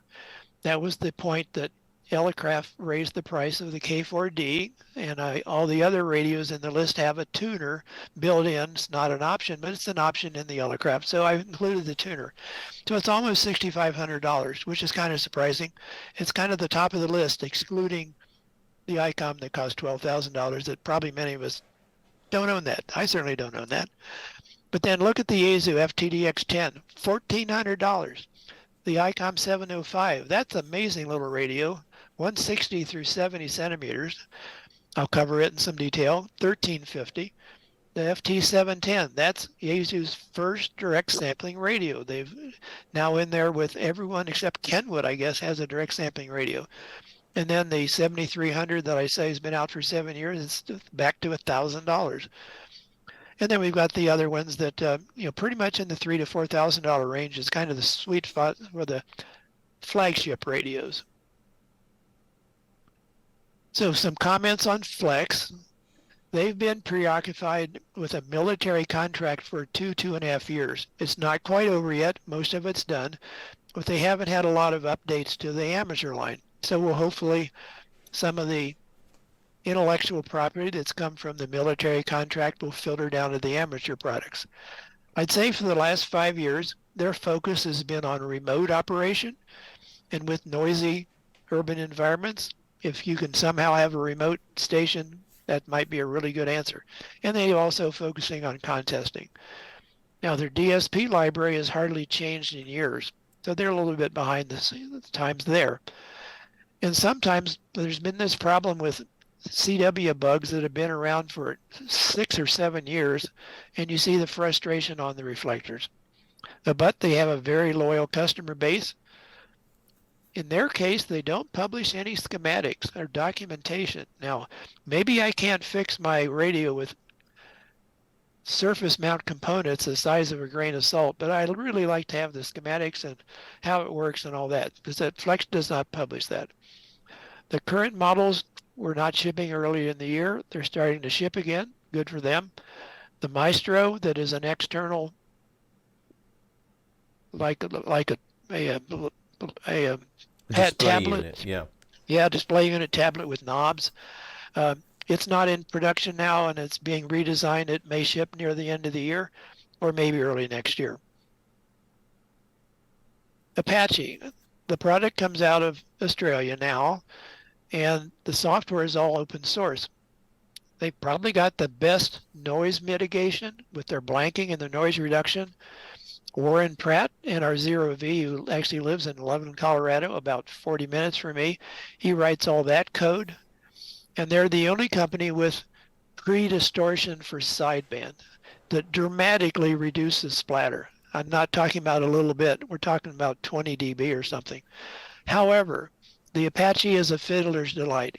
That was the point that Elecraft raised the price of the K4D, and all the other radios in the list have a tuner built in. It's not an option, but it's an option in the Elecraft, so I included the tuner. So it's almost $6,500, which is kind of surprising. It's kind of the top of the list, excluding the ICOM that cost $12,000 that probably many of us don't own that. I certainly don't own that. But then look at the Yaesu FTDX10, $1,400. The ICOM 705, that's an amazing little radio, 160 through 70 centimeters. I'll cover it in some detail, $1,350. The FT710, that's Yaesu's first direct sampling radio. They've now in there with everyone except Kenwood, I guess, has a direct sampling radio. And then the 7300 that I say has been out for 7 years, it's back to $1,000. And then we've got the other ones that, pretty much in the $3,000 to $4,000 range is kind of the sweet spot for the flagship radios. So some comments on Flex. They've been preoccupied with a military contract for 2.5 years. It's not quite over yet. Most of it's done, but they haven't had a lot of updates to the amateur line. So we'll hopefully some of the intellectual property that's come from the military contract will filter down to the amateur products. I'd say for the last 5 years, their focus has been on remote operation, and with noisy urban environments, if you can somehow have a remote station, that might be a really good answer. And they're also focusing on contesting. Now, their DSP library has hardly changed in years, so they're a little bit behind the times there. And sometimes there's been this problem with CW bugs that have been around for 6 or 7 years, and you see the frustration on the reflectors. But they have a very loyal customer base. In their case, they don't publish any schematics or documentation. Now, maybe I can't fix my radio with surface mount components the size of a grain of salt, but I really like to have the schematics and how it works and all that, because that Flex does not publish that. The current models were not shipping earlier in the year. They're starting to ship again. Good for them. The Maestro, that is an external, like a tablet. Unit, Yeah, display unit tablet with knobs. It's not in production now, and it's being redesigned. It may ship near the end of the year or maybe early next year. Apache, the product comes out of Australia now, and the software is all open source. They probably got the best noise mitigation with their blanking and their noise reduction. Warren Pratt and our Zero V, who actually lives in Loveland, Colorado, about 40 minutes from me, he writes all that code. And they're the only company with pre-distortion for sideband that dramatically reduces splatter. I'm not talking about a little bit. We're talking about 20 dB or something. However, the Apache is a fiddler's delight.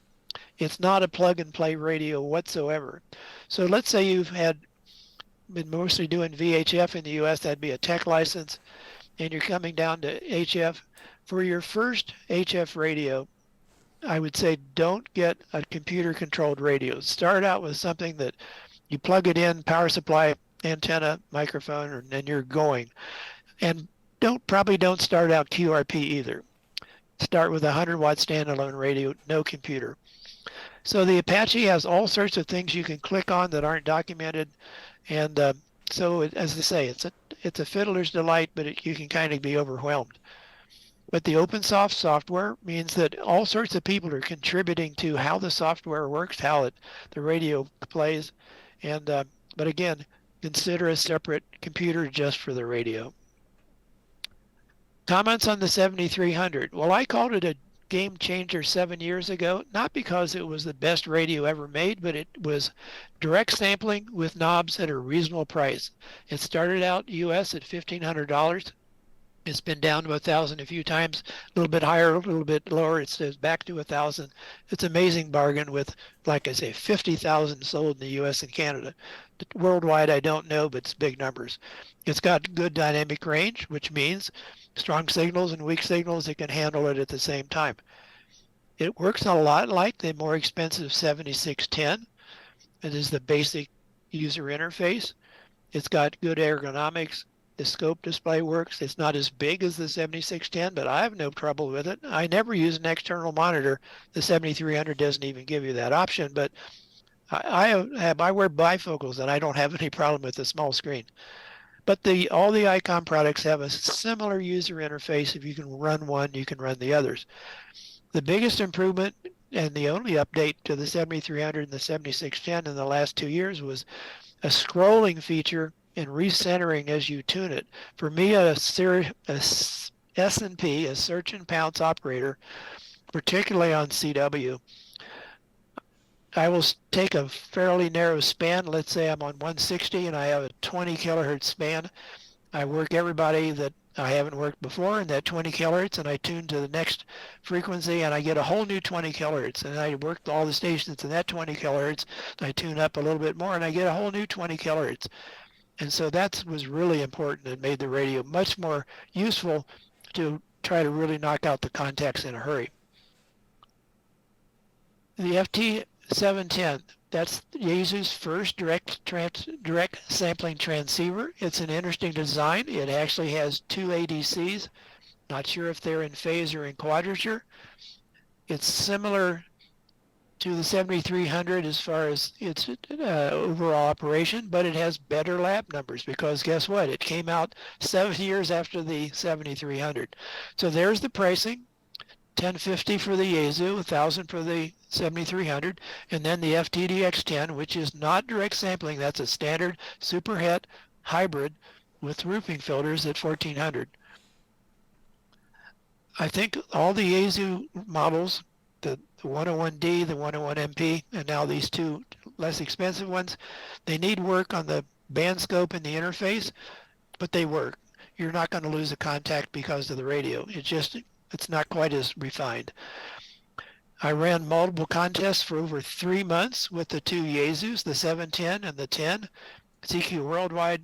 It's not a plug-and-play radio whatsoever. So let's say you've been mostly doing VHF in the U.S., that'd be a tech license, and you're coming down to HF. For your first HF radio, I would say don't get a computer-controlled radio. Start out with something that you plug it in, power supply, antenna, microphone, and you're going. And probably don't start out QRP either. Start with a 100-watt standalone radio, no computer. So the Apache has all sorts of things you can click on that aren't documented. And so, as I say, it's a fiddler's delight, but you can kind of be overwhelmed. But the OpenSoft software means that all sorts of people are contributing to how the software works, how the radio plays. And but again, consider a separate computer just for the radio. Comments on the 7300. Well, I called it a game changer 7 years ago, not because it was the best radio ever made, but it was direct sampling with knobs at a reasonable price. It started out US at $1,500. It's been down to $1,000 a few times, a little bit higher, a little bit lower. It's back to $1,000. It's an amazing bargain with, like I say, 50,000 sold in the US and Canada. Worldwide, I don't know, but it's big numbers. It's got good dynamic range, which means strong signals and weak signals, it can handle it at the same time. It works a lot like the more expensive 7610. It is the basic user interface. It's got good ergonomics, The scope display works. It's not as big as the 7610, but I have no trouble with it. I never use an external monitor. The 7300 doesn't even give you that option, but I wear bifocals and I don't have any problem with the small screen. But all the Icon products have a similar user interface. If you can run one, you can run the others. The biggest improvement and the only update to the 7300 and the 7610 in the last 2 years was a scrolling feature and recentering as you tune it. For me, a S&P, a search and pounce operator, particularly on CW, I will take a fairly narrow span. Let's say I'm on 160 and I have a 20 kilohertz span. I work everybody that I haven't worked before in that 20 kilohertz, and I tune to the next frequency, and I get a whole new 20 kilohertz. And I work all the stations in that 20 kilohertz. And I tune up a little bit more, and I get a whole new 20 kilohertz. And so that was really important and made the radio much more useful to try to really knock out the contacts in a hurry. The FT710, that's Yaesu's first direct sampling transceiver. It's an interesting design. It actually has 2 ADCs. Not sure if they're in phase or in quadrature. It's similar to the 7300 as far as its overall operation, but it has better lab numbers because guess what? It came out 7 years after the 7300. So there's the pricing. $1,050 for the Yaesu, $1,000 for the 7300, and then the FTDX10, which is not direct sampling. That's a standard super het hybrid with roofing filters at $1,400. I think all the Yaesu models, the 101D, the 101MP, and now these two less expensive ones, they need work on the band scope and the interface, but they work. You're not going to lose a contact because of the radio. It's not quite as refined. I ran multiple contests for over 3 months with the two Yaesus, the 710 and the 10, CQ Worldwide,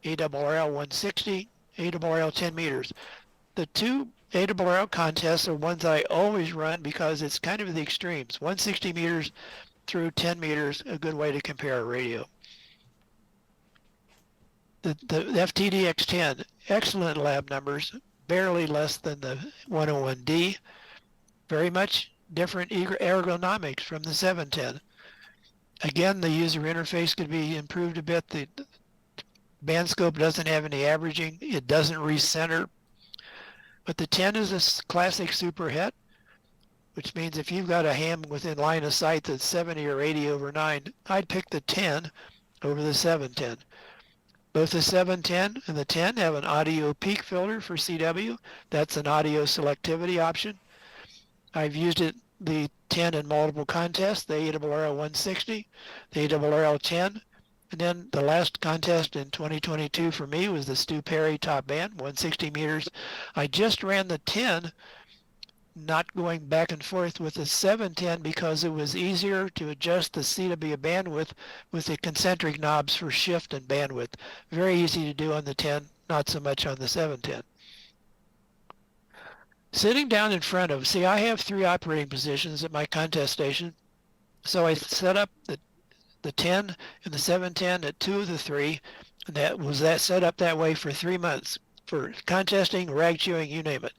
ARRL 160, ARRL 10 meters. The two ARRL contests are ones that I always run because it's kind of the extremes. 160 meters through 10 meters, a good way to compare a radio. The FTDX10, excellent lab numbers, barely less than the 101D, very much different ergonomics from the 710. Again, the user interface could be improved a bit. The band scope doesn't have any averaging. It doesn't recenter. But the 10 is a classic super het, which means if you've got a ham within line of sight that's 70 or 80 over 9, I'd pick the 10 over the 710. Both the 710 and the 10 have an audio peak filter for CW. That's an audio selectivity option. I've used the 10 in multiple contests, the ARRL 160, the ARRL 10, and then the last contest in 2022 for me was the Stu Perry top band, 160 meters. I just ran the 10, not going back and forth with the 710 because it was easier to adjust the CW bandwidth with the concentric knobs for shift and bandwidth. Very easy to do on the 10, not so much on the 710. Sitting down in front of, see, I have 3 operating positions at my contest station. So I set up the 10 and the 710 at 2 of the 3, and that set up that way for 3 months for contesting, rag chewing, you name it.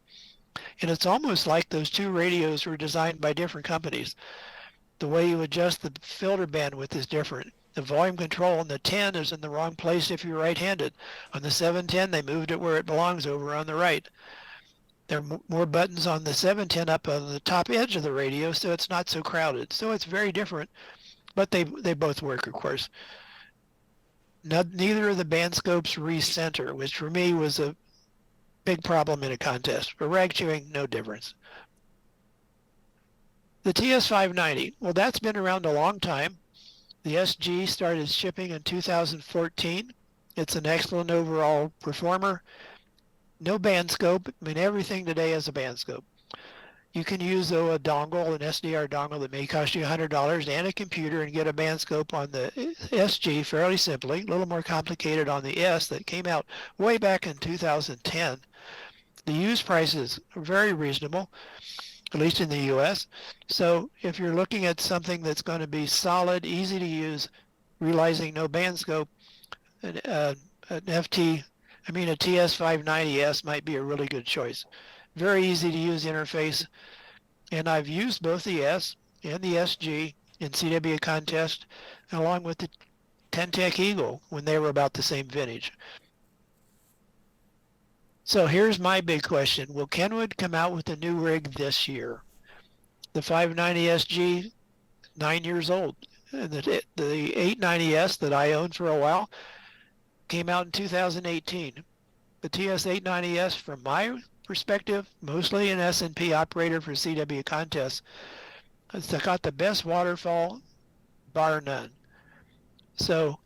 And it's almost like those 2 radios were designed by different companies. The way you adjust the filter bandwidth is different. The volume control on the 10 is in the wrong place if you're right-handed. On the 710, they moved it where it belongs over on the right. There are more buttons on the 710 up on the top edge of the radio, so it's not so crowded. So it's very different, but they both work, of course. Neither of the band scopes recenter, which for me was a big problem in a contest. For rag chewing, no difference. The TS590, well, that's been around a long time. The SG started shipping in 2014. It's an excellent overall performer. No band scope. I mean, everything today has a band scope. You can use, though, a dongle, an SDR dongle that may cost you $100 and a computer and get a band scope on the SG fairly simply. A little more complicated on the S that came out way back in 2010. The used prices are very reasonable, at least in the U.S. So if you're looking at something that's going to be solid, easy to use, realizing no band scope, an FT I mean, a TS590S might be a really good choice. Very easy to use interface, and I've used both the S and the SG in CW contest, along with the 10-Tech Eagle when they were about the same vintage. So here's my big question. Will Kenwood come out with a new rig this year? The 590SG, 9 years old. And the 890S that I owned for a while came out in 2018. The TS890S, from my perspective, mostly an S&P operator for CW contests, it's got the best waterfall, bar none. So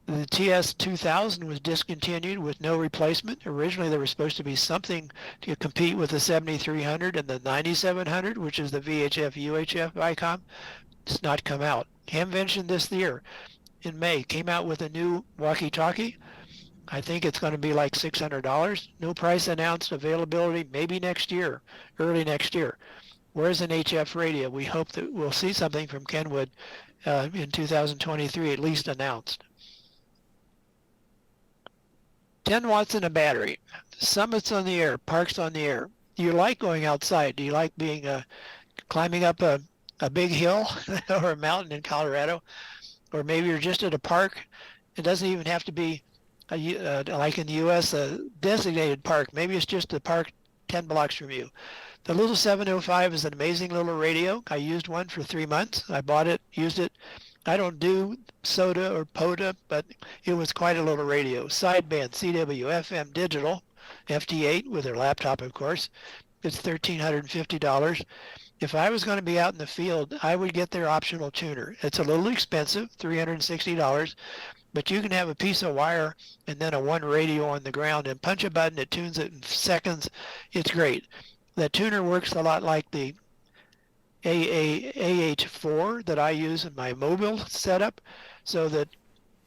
the TS2000 was discontinued with no replacement. Originally, there was supposed to be something to compete with the 7300 and the 9700, which is the VHF UHF ICOM. It's not come out. Hamvention this year in May came out with a new walkie-talkie. I think it's going to be like $600. No price announced. Availability maybe next year, early next year. Whereas an HF radio, we hope that we'll see something from Kenwood in 2023, at least announced. 10 watts in a battery. Summits on the air, parks on the air. Do you like going outside? Do you like being climbing up a big hill or a mountain in Colorado? Or maybe you're just at a park. It doesn't even have to be like in the U.S., a designated park. Maybe it's just a park 10 blocks from you. The little 705 is an amazing little radio. I used one for 3 months. I bought it, used it. I don't do SOTA or POTA, but it was quite a little radio. Sideband, CW, FM, digital, FT8 with their laptop, of course. It's $1,350. If I was going to be out in the field, I would get their optional tuner. It's a little expensive, $360, but you can have a piece of wire and then a one radio on the ground and punch a button. It tunes it in seconds. It's great. That tuner works a lot like the AH4 that I use in my mobile setup. So the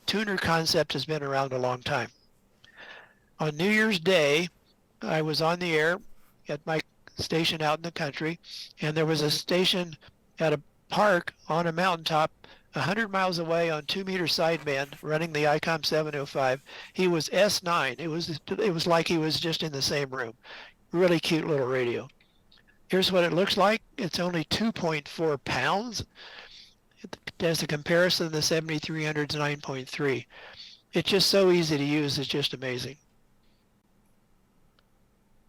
tuner concept has been around a long time. On New Year's Day, I was on the air at my station out in the country, and there was a station at a park on a mountaintop 100 miles away on 2-meter sideband running the ICOM 705. He was S9. It was like he was just in the same room. Really cute little radio. Here's what it looks like. It's only 2.4 pounds. As a comparison, the 7300's 9.3. It's just so easy to use. It's just amazing.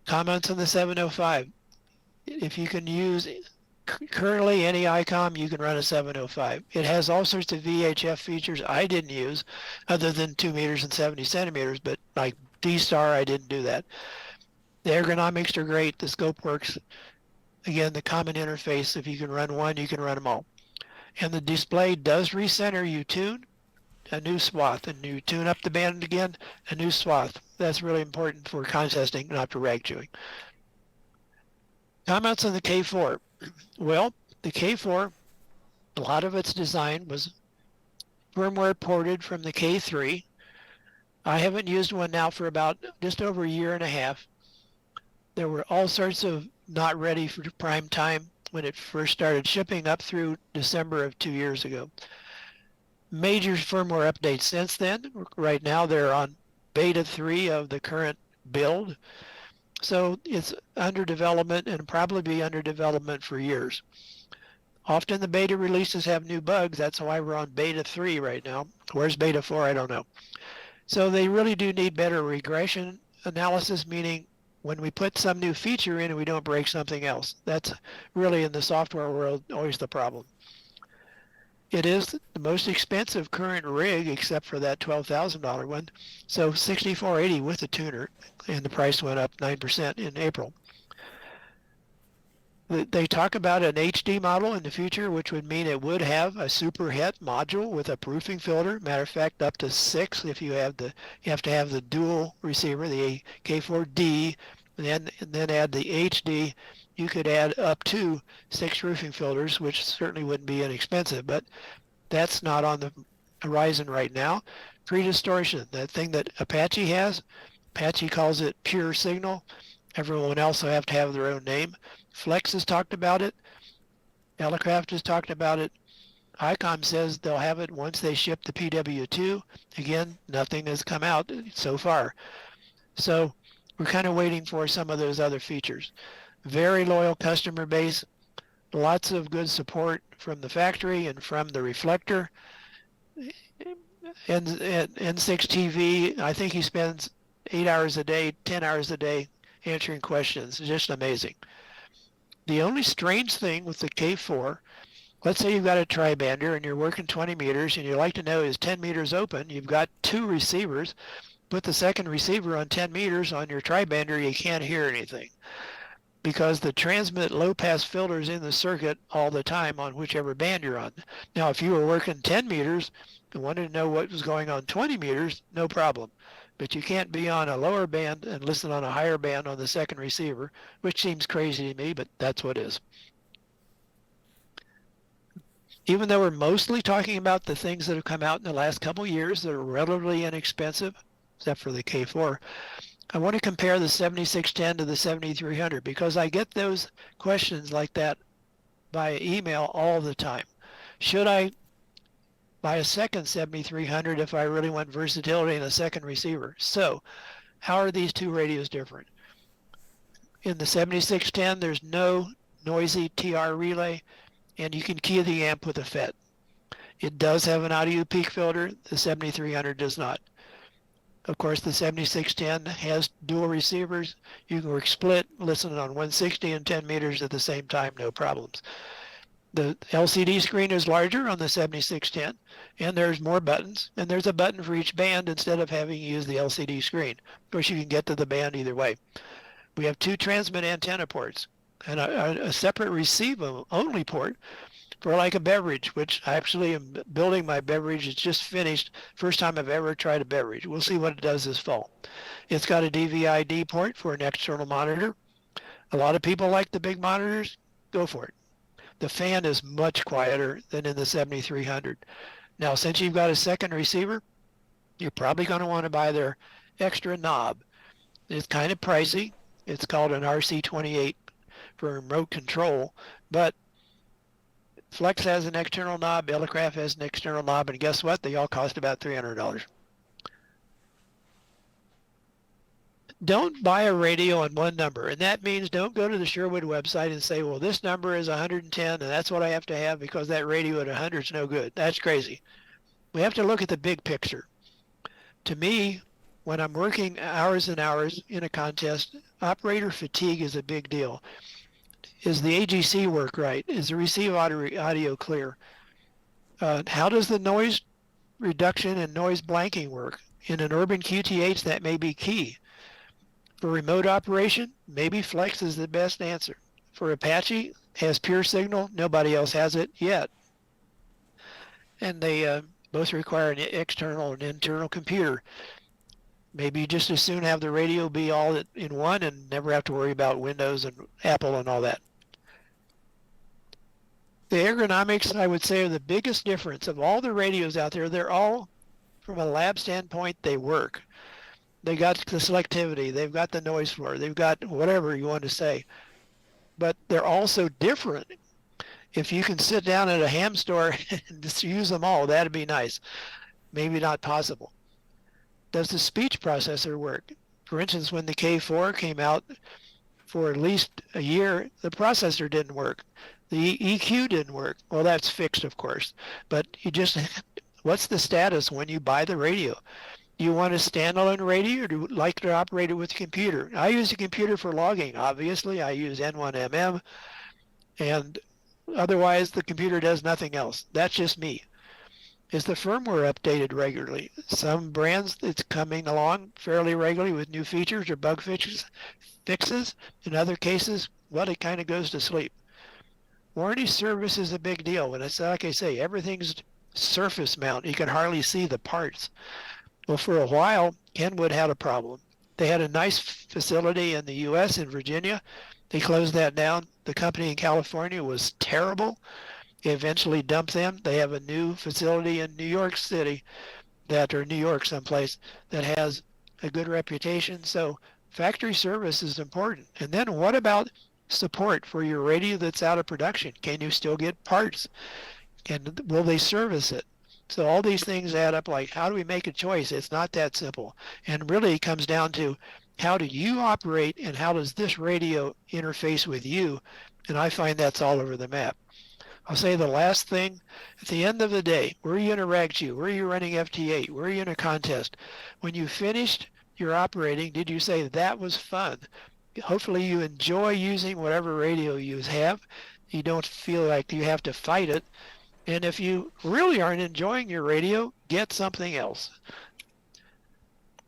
Comments on the 705. If you can use currently any ICOM, you can run a 705. It has all sorts of VHF features I didn't use other than 2 meters and 70 centimeters, but like D-Star, I didn't do that. The ergonomics are great. The scope works. Again, the common interface, if you can run one, you can run them all. And the display does recenter. You tune a new swath, and you tune up the band again, a new swath. That's really important for contesting, not for rag chewing. Comments on the K4. Well, the K4, a lot of its design was firmware ported from the K3. I haven't used one now for about just over a year and a half. There were all sorts of not ready for prime time when it first started shipping up through December of 2 years ago. Major firmware updates since then. Right now they're on beta 3 of the current build. So it's under development and probably be under development for years. Often the beta releases have new bugs. That's why we're on beta 3 right now. Where's beta 4? I don't know. So they really do need better regression analysis, meaning when we put some new feature in and we don't break something else. That's really in the software world always the problem. It is the most expensive current rig except for that $12,000 one. So $6,480 with a tuner, and the price went up 9% in April. They talk about an HD model in the future, which would mean it would have a super het module with a proofing filter. Matter of fact, up to 6 if you have to have the dual receiver, the K4D, and then add the HD. You could add up to 6 roofing filters, which certainly wouldn't be inexpensive, but that's not on the horizon right now. Predistortion, that thing that Apache has, Apache calls it pure signal. Everyone else will have to have their own name. Flex has talked about it. Elecraft has talked about it. ICOM says they'll have it once they ship the PW2. Again, nothing has come out so far. So we're kind of waiting for some of those other features. Very loyal customer base, lots of good support from the factory and from the reflector. N6 TV, I think he spends 8 hours a day, 10 hours a day answering questions. It's just amazing. The only strange thing with the K4, let's say you've got a tri-bander and you're working 20 meters and you like to know is 10 meters open. You've got 2 receivers. Put the second receiver on 10 meters on your tri-bander, you can't hear anything because the transmit low-pass filters in the circuit all the time on whichever band you're on. Now, if you were working 10 meters and wanted to know what was going on 20 meters, no problem. But you can't be on a lower band and listen on a higher band on the second receiver, which seems crazy to me, but that's what it is. Even though we're mostly talking about the things that have come out in the last couple of years that are relatively inexpensive, except for the K4, I want to compare the 7610 to the 7300 because I get those questions like that by email all the time. Should I buy a second 7300 if I really want versatility in a second receiver? So how are these two radios different? In the 7610, there's no noisy TR relay, and you can key the amp with a FET. It does have an audio peak filter. The 7300 does not. Of course, the 7610 has dual receivers. You can work split, listen on 160 and 10 meters at the same time, no problems. The LCD screen is larger on the 7610, and there's more buttons, and there's a button for each band instead of having to use the LCD screen. Of course, you can get to the band either way. We have 2 transmit antenna ports and a separate receive-only port for like a beverage, which I actually am building my beverage. It's just finished. First time I've ever tried a beverage. We'll see what it does this fall. It's got a DVI-D port for an external monitor. A lot of people like the big monitors. Go for it. The fan is much quieter than in the 7300. Now, since you've got a second receiver, you're probably going to want to buy their extra knob. It's kind of pricey. It's called an RC28 for remote control, but Flex has an external knob, Elecraft has an external knob, and guess what? They all cost about $300. Don't buy a radio on one number, and that means don't go to the Sherwood website and say, well, this number is 110, and that's what I have to have because that radio at 100 is no good. That's crazy. We have to look at the big picture. To me, when I'm working hours and hours in a contest, operator fatigue is a big deal. Is the AGC work right? Is the receive audio clear? How does the noise reduction and noise blanking work? In an urban QTH, that may be key. For remote operation, maybe Flex is the best answer. For Apache, has pure signal. Nobody else has it yet. And they both require an external and internal computer. Maybe you just as soon have the radio be all in one and never have to worry about Windows and Apple and all that. The ergonomics, I would say, are the biggest difference of all the radios out there. They're all, from a lab standpoint, they work. They got the selectivity, they've got the noise floor, they've got whatever you want to say. But they're also different. If you can sit down at a ham store and just use them all, that'd be nice. Maybe not possible. Does the speech processor work? For instance, when the K4 came out for at least a year, the processor didn't work. The EQ didn't work. Well, that's fixed, of course. But what's the status when you buy the radio? Do you want a standalone radio or do you like to operate it with a computer? I use a computer for logging, obviously. I use N1MM. And otherwise, the computer does nothing else. That's just me. Is the firmware updated regularly? Some brands, it's coming along fairly regularly with new features or bug fixes. In other cases, well, it kind of goes to sleep. Warranty service is a big deal. When it's like I say, everything's surface mount. You can hardly see the parts. Well, for a while, Kenwood had a problem. They had a nice facility in the U.S. in Virginia. They closed that down. The company in California was terrible. They eventually dumped them. They have a new facility in New York City or New York someplace that has a good reputation. So factory service is important. And then what about support for your radio that's out of production? Can you still get parts? And will they service it? So all these things add up. Like, how do we make a choice? It's not that simple. And really it comes down to, how do you operate and how does this radio interface with you? And I find that's all over the map. I'll say the last thing, at the end of the day, were you in a rag queue? Were you running FT8? Were you in a contest? When you finished your operating, did you say that was fun? Hopefully you enjoy using whatever radio you have. You don't feel like you have to fight it. And if you really aren't enjoying your radio, get something else.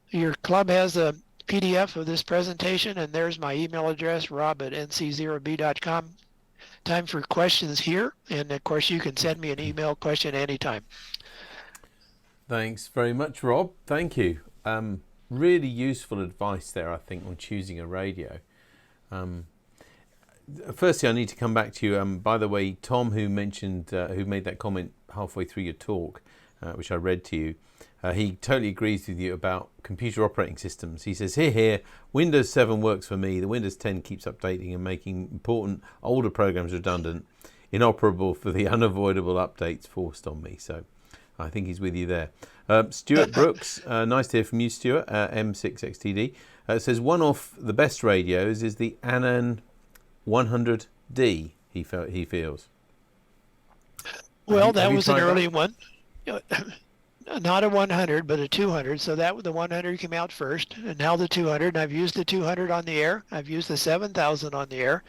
Your club has a PDF of this presentation, and there's my email address, rob@nc0b.com. Time for questions here, and of course you can send me an email question anytime. Thanks very much, Rob. Thank you. Really useful advice there, I think, on choosing a radio. Firstly, I need to come back to you. By the way, Tom, who mentioned, who made that comment halfway through your talk, which I read to you, he totally agrees with you about computer operating systems. He says, here, Windows 7 works for me. The Windows 10 keeps updating and making important older programs redundant, inoperable for the unavoidable updates forced on me. So I think he's with you there. Stuart Brooks, nice to hear from you, Stuart, M6XTD, says one of the best radios is the Anand 100D, he feels. Well, that was an early one. Not a 100, but a 200. So the 100 came out first, and now the 200. And I've used the 200 on the air. I've used the 7000 on the air.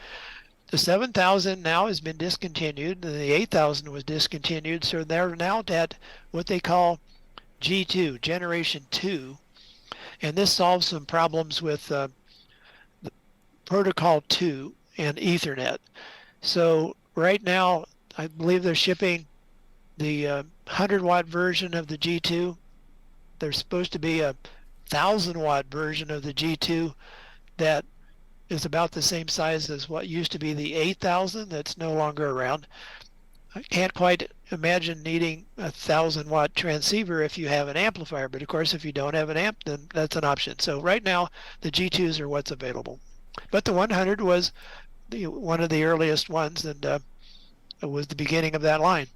The 7000 now has been discontinued, and the 8000 was discontinued. So they're now at what they call G2, Generation 2. And this solves some problems with the Protocol 2 and Ethernet. So right now, I believe they're shipping the 100-watt version of the G2. There's supposed to be a 1,000-watt version of the G2 that is about the same size as what used to be the 8000 that's no longer around. I can't quite imagine needing a 1,000-watt transceiver if you have an amplifier, but of course if you don't have an amp, then that's an option. So right now the G2s are what's available. But the 100 was one of the earliest ones, and it was the beginning of that line.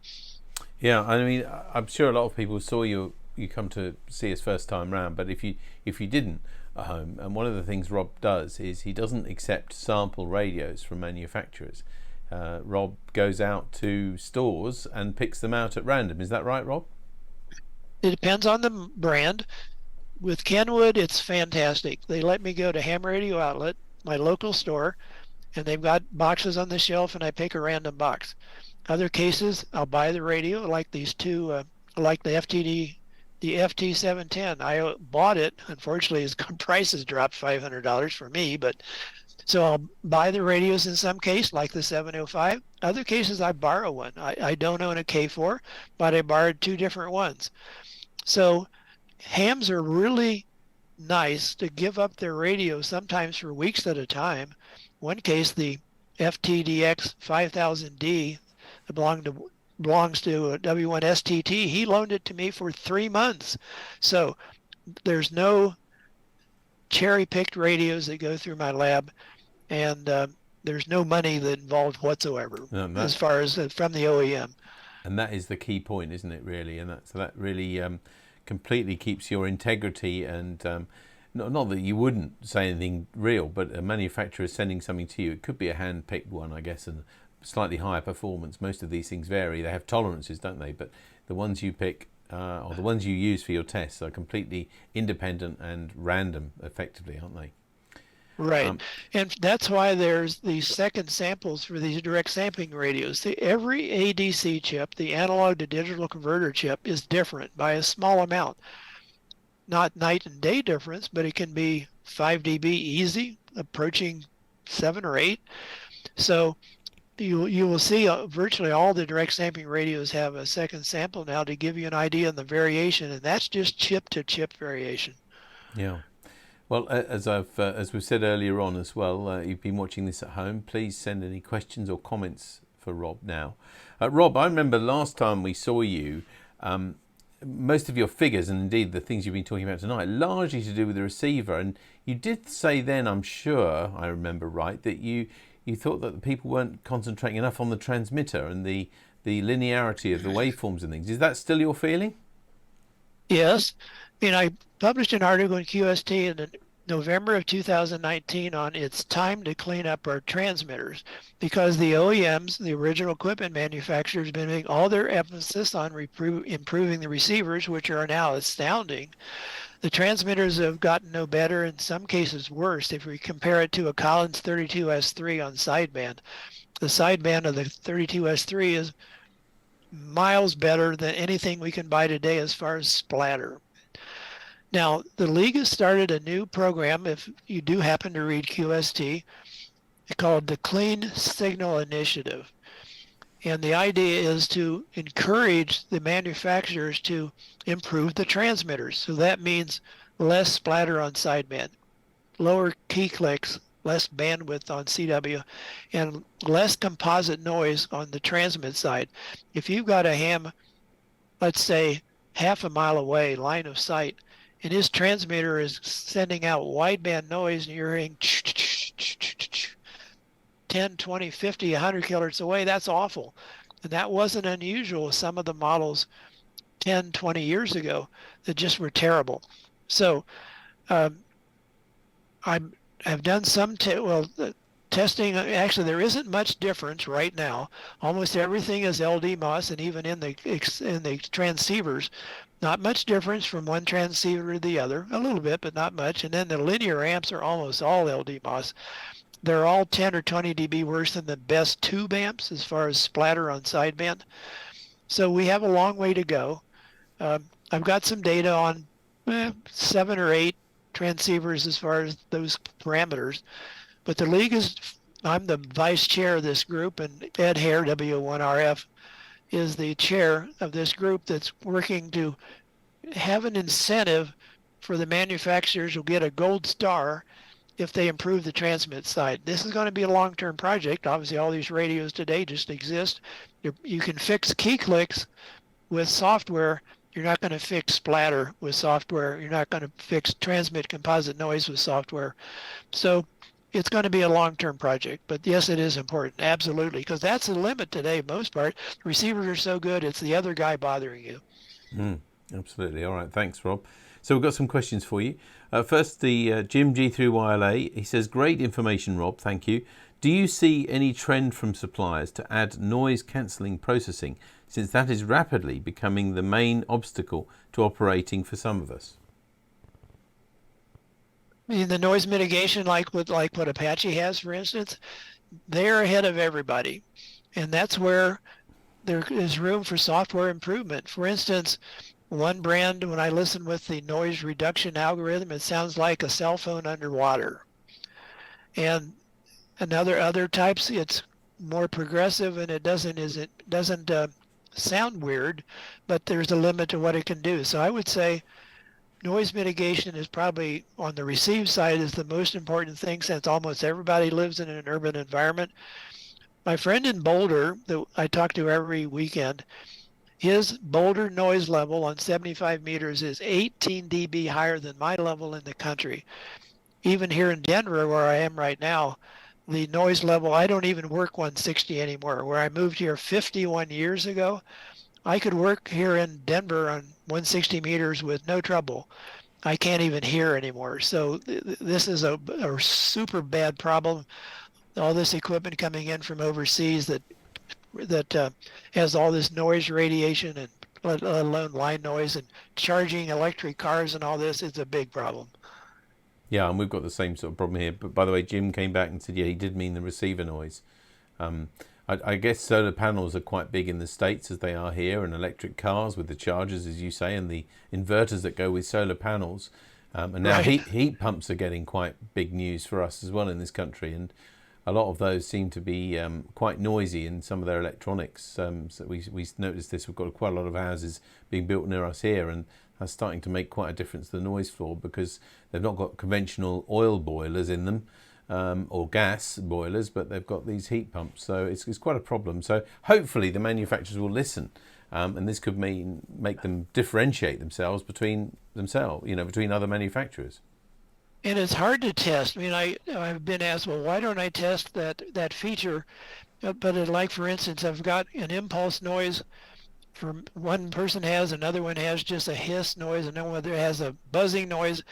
Yeah, I mean, I'm sure a lot of people saw you come to see us first time round, but if you didn't at home, and one of the things Rob does is he doesn't accept sample radios from manufacturers. Rob goes out to stores and picks them out at random. Is that right, Rob? It depends on the brand. With Kenwood, it's fantastic. They let me go to Ham Radio Outlet, my local store, and they've got boxes on the shelf, and I pick a random box. Other cases, I'll buy the radio, like these two, like the FTD, the FT710. I bought it. Unfortunately, its price has dropped $500 for me, but so I'll buy the radios in some case, like the 705. Other cases, I borrow one. I don't own a K4, but I borrowed two different ones. So hams are really nice to give up their radio sometimes for weeks at a time. One case, the FTDX 5000D, belongs to W1STT. He loaned it to me for 3 months. So there's no cherry-picked radios that go through my lab, and there's no money that involved whatsoever as far as from the OEM. And that is the key point, isn't it, really? And that really completely keeps your integrity, and not that you wouldn't say anything real, but a manufacturer is sending something to you. It could be a hand-picked one, I guess, and slightly higher performance. Most of these things vary. They have tolerances, don't they? But the ones you pick or the ones you use for your tests are completely independent and random, effectively, aren't they? Right. And that's why there's these second samples for these direct sampling radios. Every ADC chip, the analog to digital converter chip, is different by a small amount. Not night and day difference, but it can be 5 dB easy, approaching 7 or 8. So you will see virtually all the direct sampling radios have a second sample now to give you an idea of the variation, and that's just chip to chip variation. Yeah. Well, as we've said earlier on as well, you've been watching this at home. Please send any questions or comments for Rob now. Rob, I remember last time we saw you, most of your figures, and indeed the things you've been talking about tonight, largely to do with the receiver. And you did say then, I'm sure I remember right, that you thought that the people weren't concentrating enough on the transmitter, and the the linearity of the waveforms and things. Is that still your feeling? Yes. I published an article in QST in November of 2019 on it's time to clean up our transmitters, because the OEMs, the original equipment manufacturers, have been making all their emphasis on improving the receivers, which are now astounding. The transmitters have gotten no better, in some cases worse, if we compare it to a Collins 32S3 on sideband. The sideband of the 32S3 is miles better than anything we can buy today as far as splatter. Now, the league has started a new program, if you do happen to read QST, called the Clean Signal Initiative. And the idea is to encourage the manufacturers to improve the transmitters. So that means less splatter on sideband, lower key clicks, less bandwidth on CW, and less composite noise on the transmit side. If you've got a ham, let's say half a mile away, line of sight, and his transmitter is sending out wideband noise, and you're hearing 10, 20, 50, 100 kilohertz away, that's awful. And that wasn't unusual with some of the models 10, 20 years ago that just were terrible. So I've done some testing. Actually, there isn't much difference right now. Almost everything is LD-MOS, and even in the transceivers, not much difference from one transceiver to the other. A little bit, but not much. And then the linear amps are almost all LD-MOS. They're all 10 or 20 dB worse than the best tube amps as far as splatter on sideband. So we have a long way to go. I've got some data on 7 or 8 transceivers as far as those parameters. But the league is, I'm the vice chair of this group, and Ed Hare, W1RF, is the chair of this group that's working to have an incentive for the manufacturers who get a gold star if they improve the transmit side. This is going to be a long-term project. Obviously, all these radios today just exist. You can fix key clicks with software. You're not going to fix splatter with software. You're not going to fix transmit composite noise with software. So it's going to be a long-term project. But yes, it is important, absolutely, because that's the limit today, most part. Receivers are so good, it's the other guy bothering you. Absolutely. All right, thanks, Rob. So we've got some questions for you. First, the Jim G3YLA. He says, great information, Rob. Thank you. Do you see any trend from suppliers to add noise cancelling processing, since that is rapidly becoming the main obstacle to operating for some of us? I mean, the noise mitigation, like what Apache has, for instance, they're ahead of everybody. And that's where there is room for software improvement. For instance, one brand, when I listen with the noise reduction algorithm, it sounds like a cell phone underwater. And other types, it's more progressive, and it doesn't sound weird, but there's a limit to what it can do. So I would say noise mitigation is probably, on the receive side, is the most important thing, since almost everybody lives in an urban environment. My friend in Boulder that I talk to every weekend, his Boulder noise level on 75 meters is 18 dB higher than my level in the country. Even here in Denver, where I am right now, the noise level, I don't even work 160 anymore. Where I moved here 51 years ago, I could work here in Denver on 160 meters with no trouble. I can't even hear anymore. So this is a super bad problem. All this equipment coming in from overseas that has all this noise radiation, and let alone line noise, and charging electric cars and all this, is a big problem. Yeah, and we've got the same sort of problem here. But by the way, Jim came back and said, yeah, he did mean the receiver noise. I guess solar panels are quite big in the States as they are here, and electric cars with the chargers, as you say, and the inverters that go with solar panels. And now Right. heat pumps are getting quite big news for us as well in this country. And a lot of those seem to be quite noisy in some of their electronics. So we noticed this. We've got quite a lot of houses being built near us here, and that's starting to make quite a difference to the noise floor, because they've not got conventional oil boilers in them, or gas boilers, but they've got these heat pumps. So it's quite a problem. So hopefully the manufacturers will listen, and this could make them differentiate themselves between other manufacturers. And it's hard to test. I mean, I've been asked, well, why don't I test that feature Like for instance, I've got an impulse noise from one person has, another one has just a hiss noise, and then one has a buzzing noise.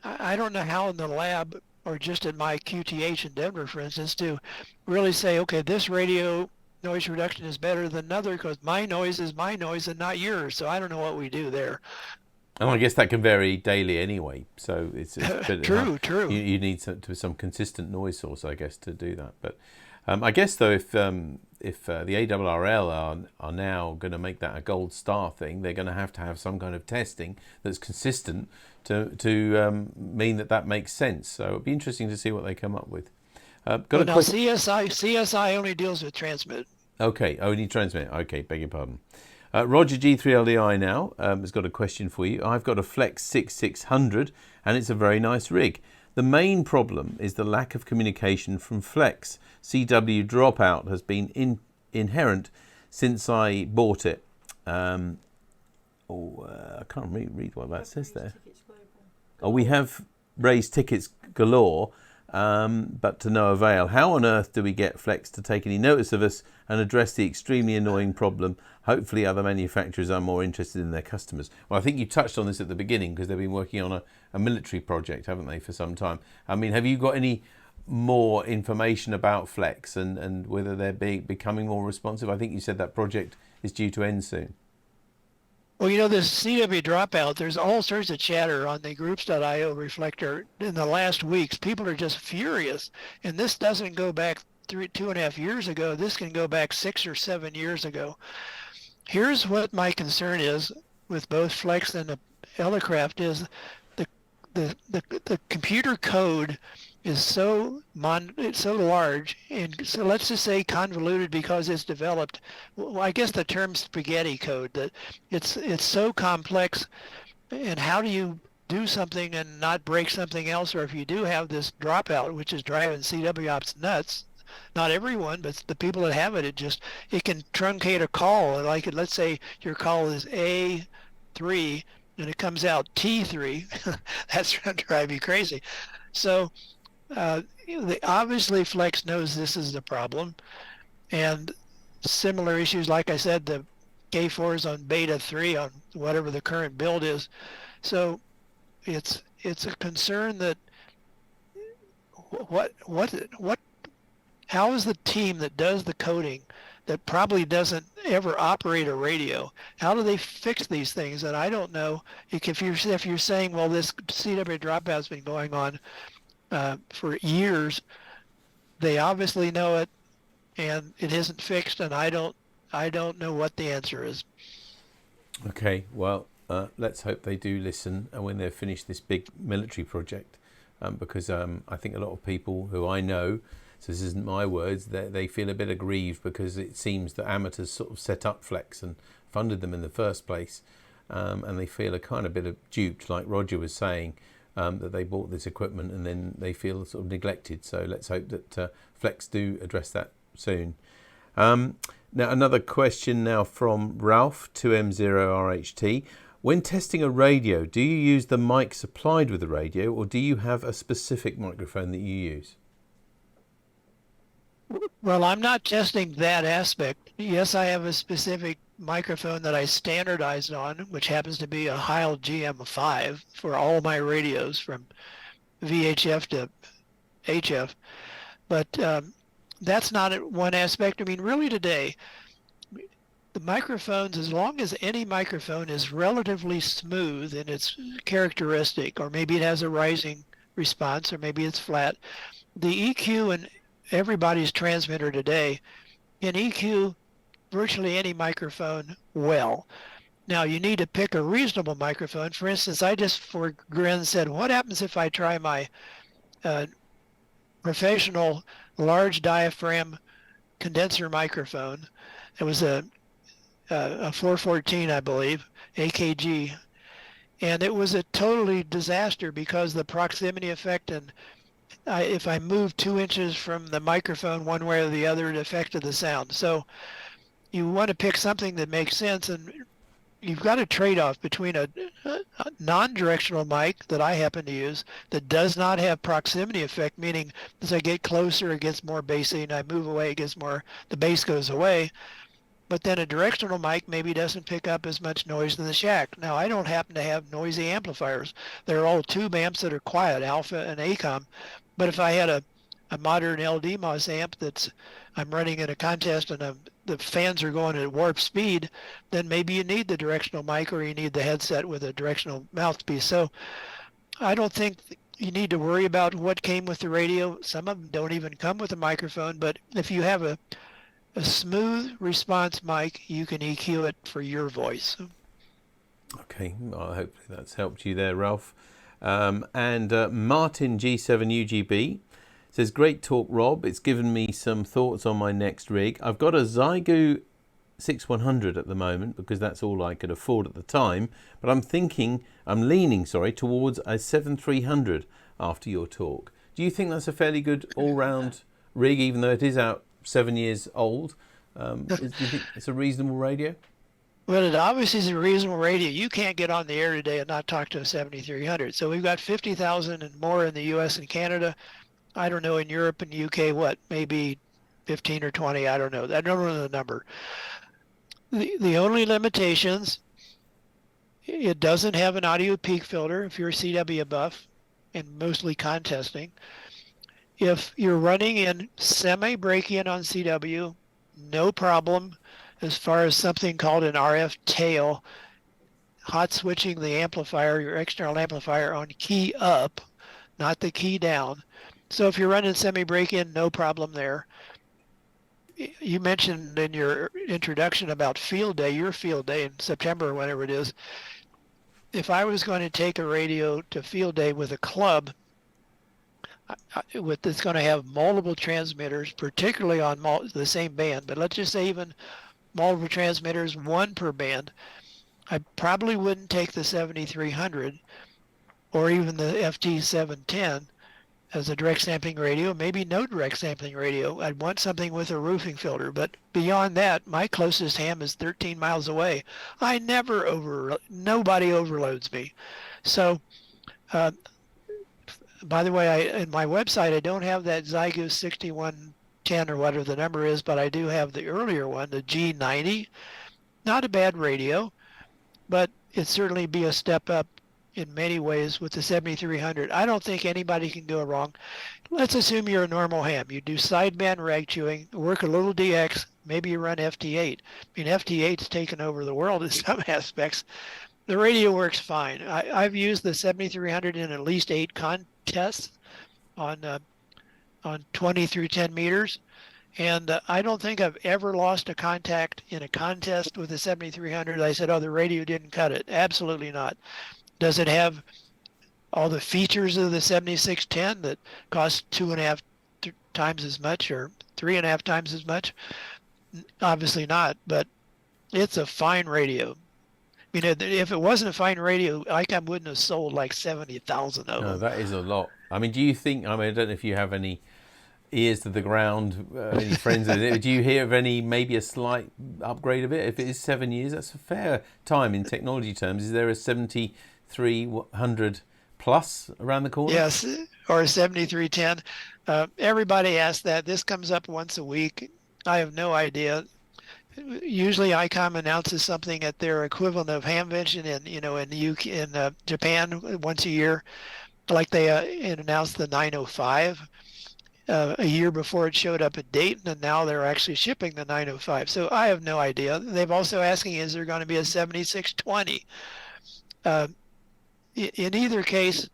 I don't know how in the lab or just at my QTH in Denver, for instance, to really say, okay, this radio noise reduction is better than another because my noise is my noise and not yours. So I don't know what we do there. And I guess that can vary daily anyway. So it's true. You need some consistent noise source, I guess, to do that. But I guess though, if the ARRL are now going to make that a gold star thing, they're going to have some kind of testing that's consistent to mean that makes sense. So it'll be interesting to see what they come up with. CSI only deals with transmit. Okay, only transmit. Okay, beg your pardon. Roger G3LDI now has got a question for you. I've got a Flex 6600 and it's a very nice rig. The main problem is the lack of communication from Flex. CW dropout has been inherent since I bought it. I can't read what that says there. Oh, we have raised tickets galore, but to no avail. How on earth do we get Flex to take any notice of us and address the extremely annoying problem? Hopefully other manufacturers are more interested in their customers. Well, I think you touched on this at the beginning because they've been working on a military project, haven't they, for some time? I mean, have you got any more information about Flex and whether they're becoming more responsive? I think you said that project is due to end soon. Well, this CW dropout, there's all sorts of chatter on the groups.io reflector in the last weeks. People are just furious. And this doesn't go back 2.5 years ago. This can go back 6 or 7 years ago. Here's what my concern is with both Flex and the Elecraft is the computer code is it's so large, and so let's just say convoluted because it's developed. Well, I guess the term spaghetti code, that it's so complex, and how do you do something and not break something else? Or if you do have this dropout, which is driving CW ops nuts, not everyone, but the people that have it, it can truncate a call. Like let's say your call is A3 and it comes out T3. That's going to drive you crazy. So obviously Flex knows this is the problem, and similar issues, like I said, the K4 is on beta 3 on whatever the current build is. So it's a concern that how is the team that does the coding that probably doesn't ever operate a radio, how do they fix these things? And I don't know if you're saying, well, this CW dropout has been going on for years, they obviously know it and it isn't fixed, and I don't know what the answer is. Okay, well, let's hope they do listen and when they've finished this big military project, because I think a lot of people who I know, so this isn't my words, they feel a bit aggrieved because it seems that amateurs sort of set up Flex and funded them in the first place, and they feel a kind of bit of duped, like Roger was saying, that they bought this equipment and then they feel sort of neglected. So let's hope that Flex do address that soon. Now another question now from Ralph 2M0RHT. When testing a radio, do you use the mic supplied with the radio, or do you have a specific microphone that you use? Well, I'm not testing that aspect. Yes, I have a specific microphone that I standardized on, which happens to be a Heil GM5 for all my radios from VHF to HF. But that's not one aspect. I mean, really today, the microphones, as long as any microphone is relatively smooth in its characteristic, or maybe it has a rising response, or maybe it's flat, the EQ and everybody's transmitter today can EQ virtually any microphone well. Now you need to pick a reasonable microphone. For instance, I just for grin said, what happens if I try my professional large diaphragm condenser microphone? It was a 414, I believe, AKG, and it was a totally disaster because the proximity effect, and if I moved 2 inches from the microphone one way or the other, it affected the sound. So you want to pick something that makes sense, and you've got a trade-off between a non-directional mic that I happen to use that does not have proximity effect, meaning as I get closer, it gets more bassy, and I move away, it gets more, the bass goes away. But then a directional mic maybe doesn't pick up as much noise in the shack. Now, I don't happen to have noisy amplifiers. They're all tube amps that are quiet, alpha and ACOM. But if I had a modern LDMOS amp I'm running in a contest and the fans are going at warp speed, then maybe you need the directional mic or you need the headset with a directional mouthpiece. So I don't think you need to worry about what came with the radio. Some of them don't even come with a microphone, but if you have a smooth response mic, you can EQ it for your voice. Okay, well, hopefully that's helped you there, Ralph. And Martin G7UGB says, great talk, Rob. It's given me some thoughts on my next rig. I've got a Zygo 6100 at the moment because that's all I could afford at the time. But I'm leaning towards a 7300 after your talk. Do you think that's a fairly good all-round rig, even though it is out 7 years old? Do you think it's a reasonable radio? Well, it obviously is a reasonable radio. You can't get on the air today and not talk to a 7300. So we've got 50,000 and more in the U.S. and Canada. I don't know, in Europe and UK, maybe 15 or 20, I don't know. I don't know the number. The only limitations, it doesn't have an audio peak filter if you're a CW buff and mostly contesting. If you're running in semi-break-in on CW, no problem as far as something called an RF tail, hot switching the amplifier, your external amplifier on key up, not the key down. So if you're running semi-break-in, no problem there. You mentioned in your introduction about field day, your field day in September or whenever it is. If I was going to take a radio to field day with a club, it's going to have multiple transmitters, particularly on the same band, but let's just say even multiple transmitters, one per band, I probably wouldn't take the 7300 or even the FT710 as a direct sampling radio, maybe no direct sampling radio. I'd want something with a roofing filter, but beyond that, my closest ham is 13 miles away. Nobody overloads me. So, by the way, in my website, I don't have that Zygo 6110 or whatever the number is, but I do have the earlier one, the G90. Not a bad radio, but it'd certainly be a step up in many ways with the 7300. I don't think anybody can go wrong. Let's assume you're a normal ham. You do sideband rag chewing, work a little DX, maybe you run FT8. I mean, FT8's taken over the world in some aspects. The radio works fine. I've used the 7300 in at least 8 contests on 20 through 10 meters. And I don't think I've ever lost a contact in a contest with the 7300. I said, oh, the radio didn't cut it. Absolutely not. Does it have all the features of the 7610 that cost 2.5 times as much or 3.5 times as much? Obviously not, but it's a fine radio. I mean, if it wasn't a fine radio, ICOM wouldn't have sold like 70,000 of them. No, that is a lot. I mean, do you think, I don't know if you have any ears to the ground, any friends with it, do you hear of maybe a slight upgrade of it? If it is 7 years, that's a fair time in technology terms. Is there a 7300 plus around the corner? Yes, or a 7310. Everybody asks that. This comes up once a week. I have no idea. Usually ICOM announces something at their equivalent of Hamvention in Japan once a year, like they announced the 905 a year before it showed up at Dayton, and now they're actually shipping the 905. So I have no idea. They've also asking, is there going to be a 7620? In either case,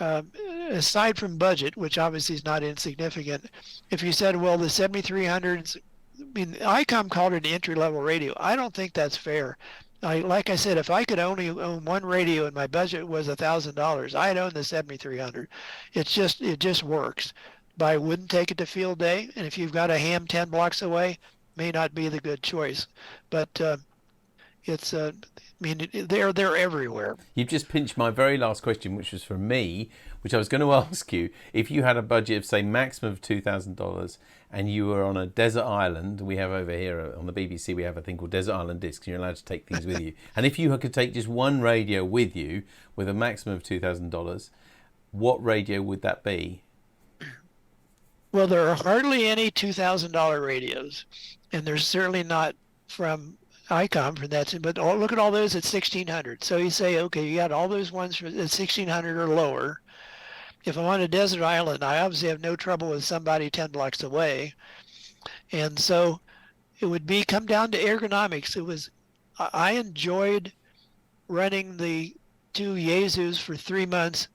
aside from budget, which obviously is not insignificant, if you said, well, the 7300s, I mean, ICOM called it an entry-level radio. I don't think that's fair. Like I said, if I could only own one radio and my budget was $1,000, I'd own the 7300. It just works. But I wouldn't take it to field day, and if you've got a ham 10 blocks away, may not be the good choice. But It's I mean, they're everywhere. You've just pinched my very last question, which was from me, which I was going to ask you. If you had a budget of, say, maximum of $2,000 and you were on a desert island, we have over here on the BBC, we have a thing called Desert Island Discs, you're allowed to take things with you. And if you could take just one radio with you with a maximum of $2,000, what radio would that be? Well, there are hardly any $2,000 radios, and there's certainly not from ICOM for that. But look at all those at 1,600. So you say, okay, you got all those ones at 1,600 or lower. If I'm on a desert island, I obviously have no trouble with somebody 10 blocks away, and so it would come down to ergonomics. I enjoyed running the two Yaesus for 3 months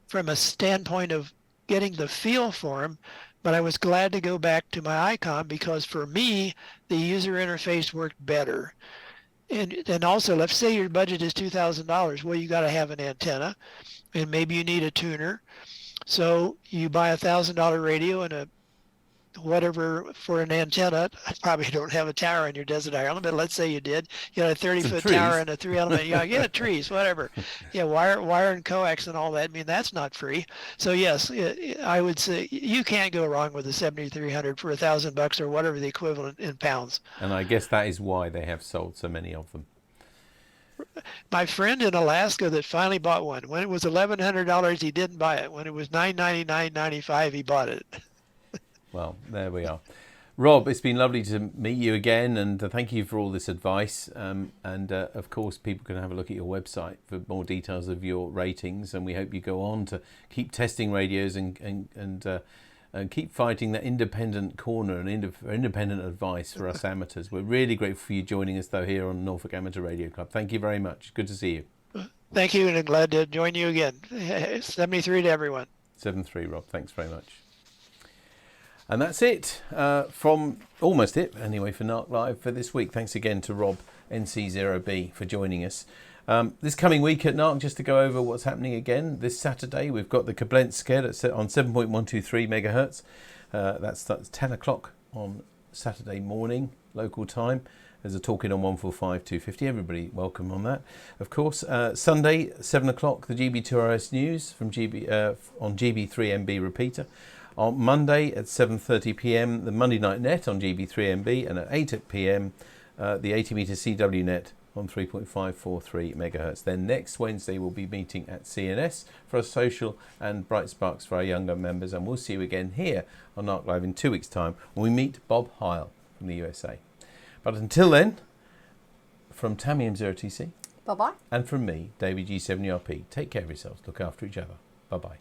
from a standpoint of getting the feel for them. But I was glad to go back to my ICOM because for me, the user interface worked better. And also, let's say your budget is $2,000. Well, you got to have an antenna, and maybe you need a tuner. So you buy $1,000 radio and a whatever for an antenna. I probably don't have a tower on your desert island, but let's say you did. You had a 30-foot tower and a 3-element. Yeah, trees, whatever. Yeah, wire and coax and all that. I mean, that's not free. So yes, I would say you can't go wrong with a 7,300 for $1,000 or whatever the equivalent in pounds. And I guess that is why they have sold so many of them. My friend in Alaska that finally bought one, when it was $1,100, he didn't buy it. When it was $999.95, he bought it. Well, there we are. Rob, it's been lovely to meet you again, and thank you for all this advice. Of course, people can have a look at your website for more details of your ratings, and we hope you go on to keep testing radios and keep fighting that independent corner and independent advice for us amateurs. We're really grateful for you joining us, though, here on Norfolk Amateur Radio Club. Thank you very much. Good to see you. Thank you, and I'm glad to join you again. 73 to everyone. 7-3, Rob. Thanks very much. And that's it from almost it anyway for NARC Live for this week. Thanks again to Rob NC0B for joining us. This coming week at NARC, just to go over what's happening again, this Saturday we've got the Koblenz on 7.123 megahertz. That's 10 o'clock on Saturday morning, local time. There's a talk-in on 145-250. Everybody welcome on that. Of course, Sunday, 7 o'clock, the GB2RS News from on GB3MB repeater. On Monday at 7:30 p.m, the Monday Night Net on GB3MB, and at 8 p.m, the 80 meter CW net on 3.543 megahertz. Then next Wednesday we'll be meeting at CNS for a social and Bright Sparks for our younger members, and we'll see you again here on NARC Live in 2 weeks' time when we meet Bob Heil from the USA. But until then, from Tammy M0TC, bye-bye, and from me, David G7URP, take care of yourselves, look after each other. Bye-bye.